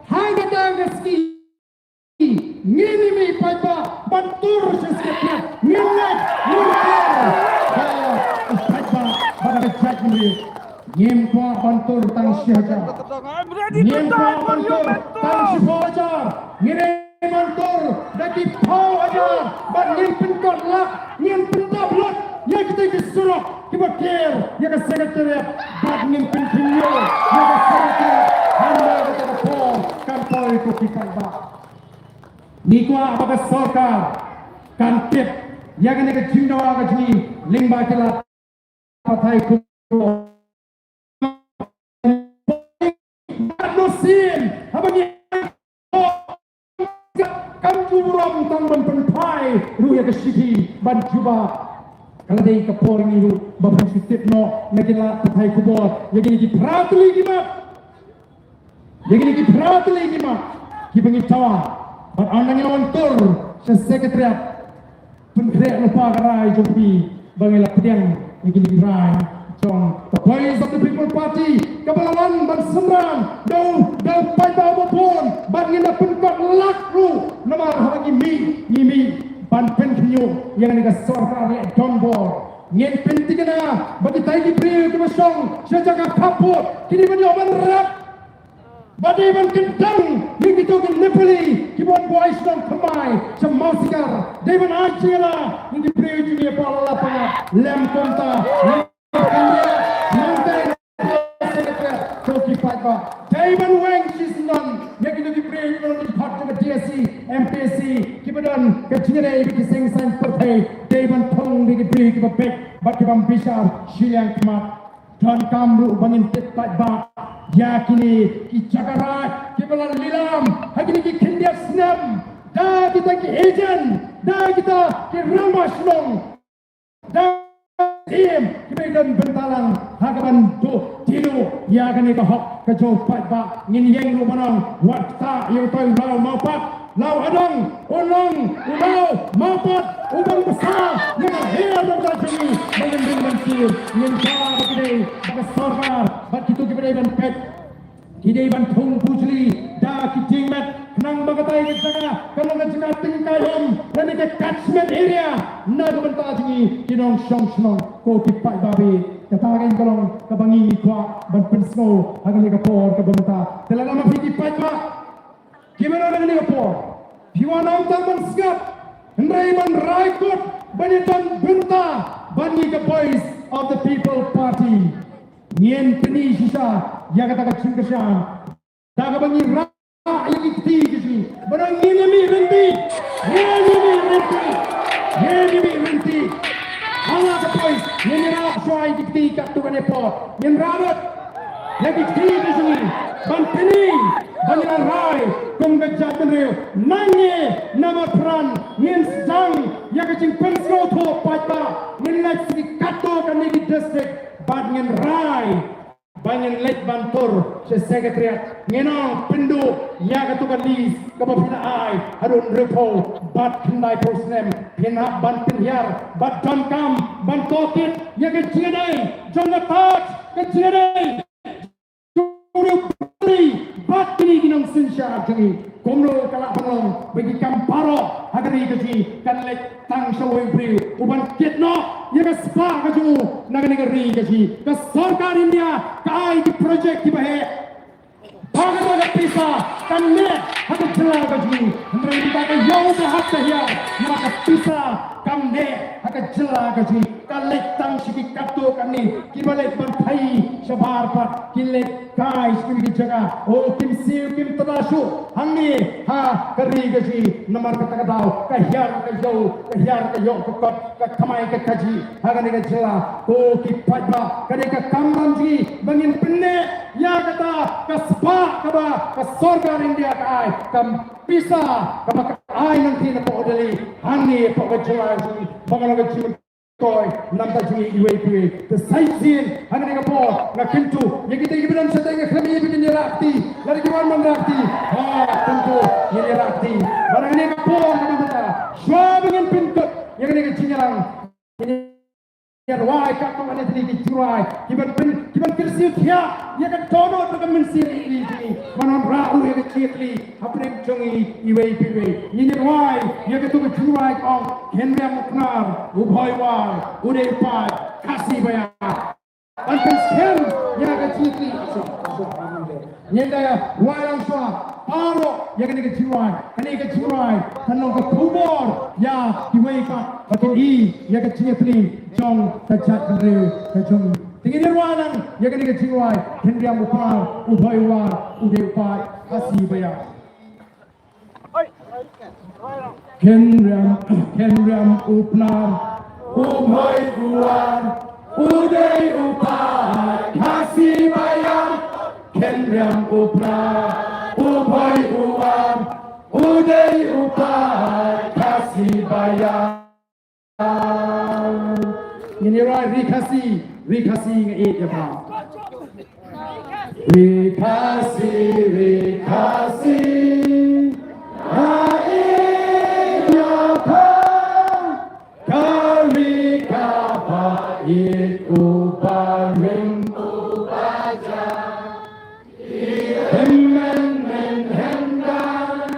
hai gata gaski ngini mi paipa bantur seseknya ngilek ngilek paipa pada judgment Nyem kwa bantur tang syaja. Nyem kwa bantur tang syaja. Ngire bantur daki pau aja. Ban nyem penkot lak, nyem pentap lak. Ya kita disuruh kita care, ya ke sekretariat. Ban nyem pentinyo, ya ke sekretariat. Hamba kita pau kampoi ko kita ba. Ni kwa apa sorka kan tip ya ke nega jindawa ka ji limba kila patai ko sin habani kamu buram tang ban penpai ruya ke siti ban juba kalau dei ke poring itu bapak sitip no negila patai kubor yagi ki pratli gima ki bengi tawa ban andang yon tur se sekretariat pengrek lupa karai jopi bangila pediang yagi ki rai Jom, the boys of the People Party, kebalawan ban semram, dau pai bau pun, ban ngina penkot lakru, namar hagi mi ban penkinyo yang ni ka sorka ni dombor, ngin pentingna bagi taigi priu ke masong, sejaga kaput, kini banyo ban rap, badi ban kentang, ni kita ke Nepali, kibon boys dong kemai, semausikar, devan acela, ni priu dunia pala lapanga, lem konta, Taiwan Wang Chisnon, making the brave on the part of the DSC, MPC, Kibadon, Kachinere, Kising San Pate, Taiwan Tong, the brave of a big, but Kibam Bishar, Shilang Kmat, John Kamru, Banin Titba, Yakini, Kichakara, Kibalan Lilam, Hakini Kindia Snam, Da kita ki agent, da kita ki Rangbah Shlong, da Kemudian bentalang hagaban do tilu ya kani ka hok ka jo pat ba ngin yeng lu manang wat ta yu toy lau mau pat lau adong ulong ulau mau pat ubang besar yang hia dong ta jeni dengan dengan tir ngin ta begini ba sorga ba kitu kibere ban pet kidei ban thung pujli da ki jingmet nang bagatai ke jaga kalau na jaga tingkayom dan ke catchment area na benta jingi kinong song ko ki pai babi katagen kolong kabangi kwa ban pensno hagan ke por ke benta telala ma piti pai ba gimana dengan ke por piwana utar ban skap ndrai ban raikut banitan benta bani ke boys of the people party nien kini sisa ya kata ka cingkesan daga bangi ini tiga sini, barang ini renti, Allah kepois, ini rak suai tiga tu kan epot, yang rabat, lagi tiga sini, bantini, banyak rai, kumgajat menreu, nanye, motphran, yang sedang, yang kecing penslo tu patba, yang lagi kato kan di distrik, banyak rai. Banyak lek bantur se sekretariat ngenong pendu ya katukan lis kapapina ai harun repo bat kendai posnem pina ban penhiar bat damkam ban tokit ya kecilai jangan tak kecilai bat kini ginong sinsya jangi komlo kalak penong bagi kamparo hagari gaji kan lek tang showing free uban kitno ya ka spa kaju nagani gari gaji ka sarkar India kai di project ki bahe Pakai pisa, kami hati celah gaji. Mereka ke jauh berhak saya. Maka pisa, kami hati celah gaji. Kalik tang sikit katu kami. Kibalik bantai sebar pat. Kilik kai sikit jaga. Oh kim siu kim terasuk. Hangi ha keri gaji. Nomor kata kadau. Kahyar ke jauh kekot. Kamai ke kaji. Hagan ke celah. Oh kipat ba. Kadika kamran ji. Bangin pendek. Ya kata kaspa kaba kasorga India kai kam pisa kaba ai nanti na podeli hani pokojelaji bangala gaji toy namta ji iwe the sightseeing hani ka po na kintu yagita ibidan sa tanga kami ibigin ni rakti lari kiwan mang rakti ha kintu ni rakti barang ni ka po kamata swabingin pintot yagita gaji nyarang why kat kau ada tadi dijurai, kiban kersiut ya, ya kan tono tu kan mensir ini, mana rahu ya kecili, apa yang jongi iwe, ini why ya kan tu dijurai kau, hendak muknar, ubhay war, udai pai, kasih bayar, ankan sekian ya kecili, ni dah why langsung, aro ya kan dijurai, tanong ke kubur ya iwe kat, pakai ya kecili. Jong kacat beriu kacung tinggi nirwanang ya kan dikeciwai hendiam upar ubhaiwa udepai kasih bayar hendiam upnar ubhaiwa udei upai kasih bayar hendiam upnar ubhaiwa udei upai kasih bayar ini rai rikasi ngai ya pak rikasi ngai ya pak kari kapa uparing upaja men hendan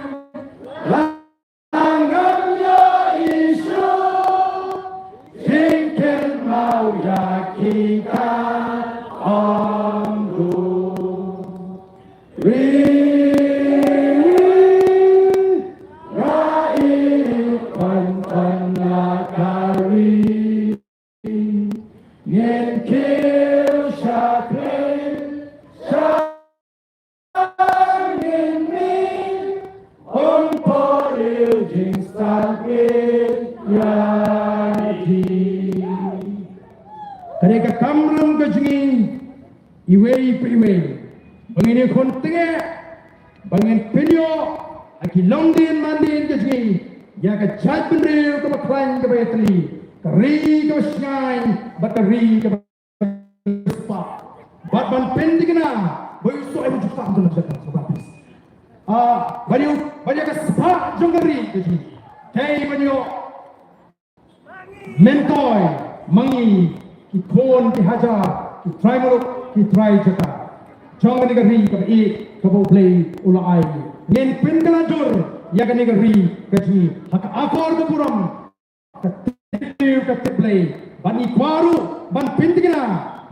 langgam ya isu jingkren mau yakinkan amru Mereka kamram kejengin iwe bangin kontenge bangin penyo aki longdin mandin kejengin ya ka jat bendel ka baklan ka bayatri kari ka shine bateri ka spa bat ban pendigna boy so ay juta ang tulad sa sabapis banyo ka spa jongari kejengin kay banyo mentoy mangi ki kon ki hajar ki try muluk ki try jaka jangan negeri ka ka play ula ai nen pengalanjur ya ka negeri kaji hak akor ka puram ka play bani kwaru ban pentigna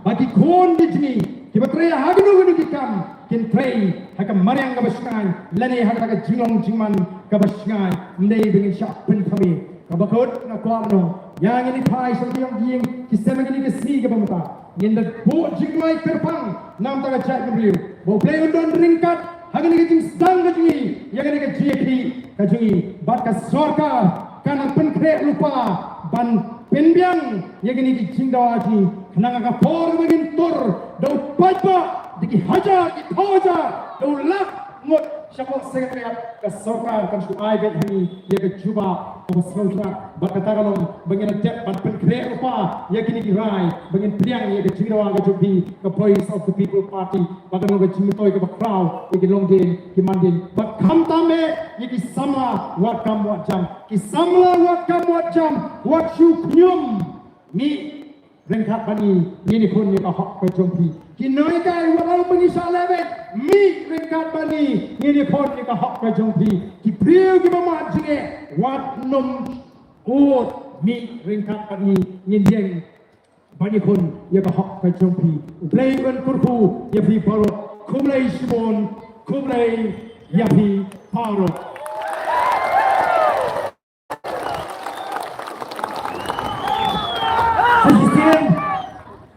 bagi kon dijni ki batreya hagnu ki kam kin tray hak maryang ka baskan lane hak ka jingman ka baskan ndai bingin syak pen kami ka bakot na kwano yang ini pai sampai yang dieng kisah begini kesi ke pemuda yang dah buat jingwai terpang nam tak ajak beliau bawa play undang ringkat hagan ini jing sang kejungi yang ini kejungi bat ke sorga karena penkrek lupa ban penbiang yang ini jing dawaji kenang agak por begin tur dau pajba diki hajar di toja dau lak ngot siapa sekretariat ke sorga kan su ai bet ini yang kecuba Sekolah berkata kalau bagian cek penkrek lupa ya kini kirai bagian priang ya kecil orang kecuali ke voice of the people party bagian orang kecil toy ke crowd ya longdin kimandin bakam tame ya kisama wat kam wat jam kisamla wat kam wat jam wat syuk nyum mi rengkat bani ini pun ya hak kecompi kinoi kai walau mengisah lewet mi rengkat bani ini pun ya hak kecompi ki priu ki mamat jinge wat nom ut mi ringkat bani nyendeng bani kun ya ka hak ka jompi play ban kurpu ya pi palo kumlai simon Kublai Yapi Paruk. Assistant,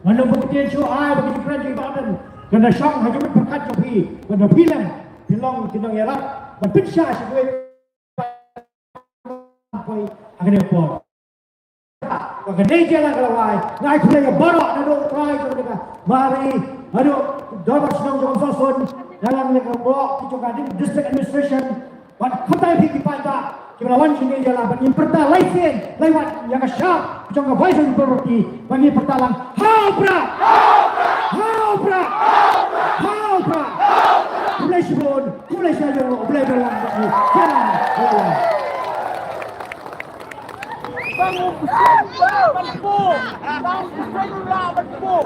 mana buktian show ai bagi kerajaan badan. Kena syang hanya berkat jopi, kena film, film kita ngelak, berpisah sebagai apa akan apa. Kena dia lah kalau ai, ngai kerja barak nado try tu mereka. Mari, aduh, dapat senang jangan sosun dalam mereka bawa kita district administration, wan kota pergi pada. Kita lawan sini jalan, bagi perta license, lewat yang syah, jangan vice property, bagi perta lang, haubra, haubra, haubra, boleh sebut, boleh saja, boleh berlang, jangan, jangan. Bangun berpu, bangun selula berpu.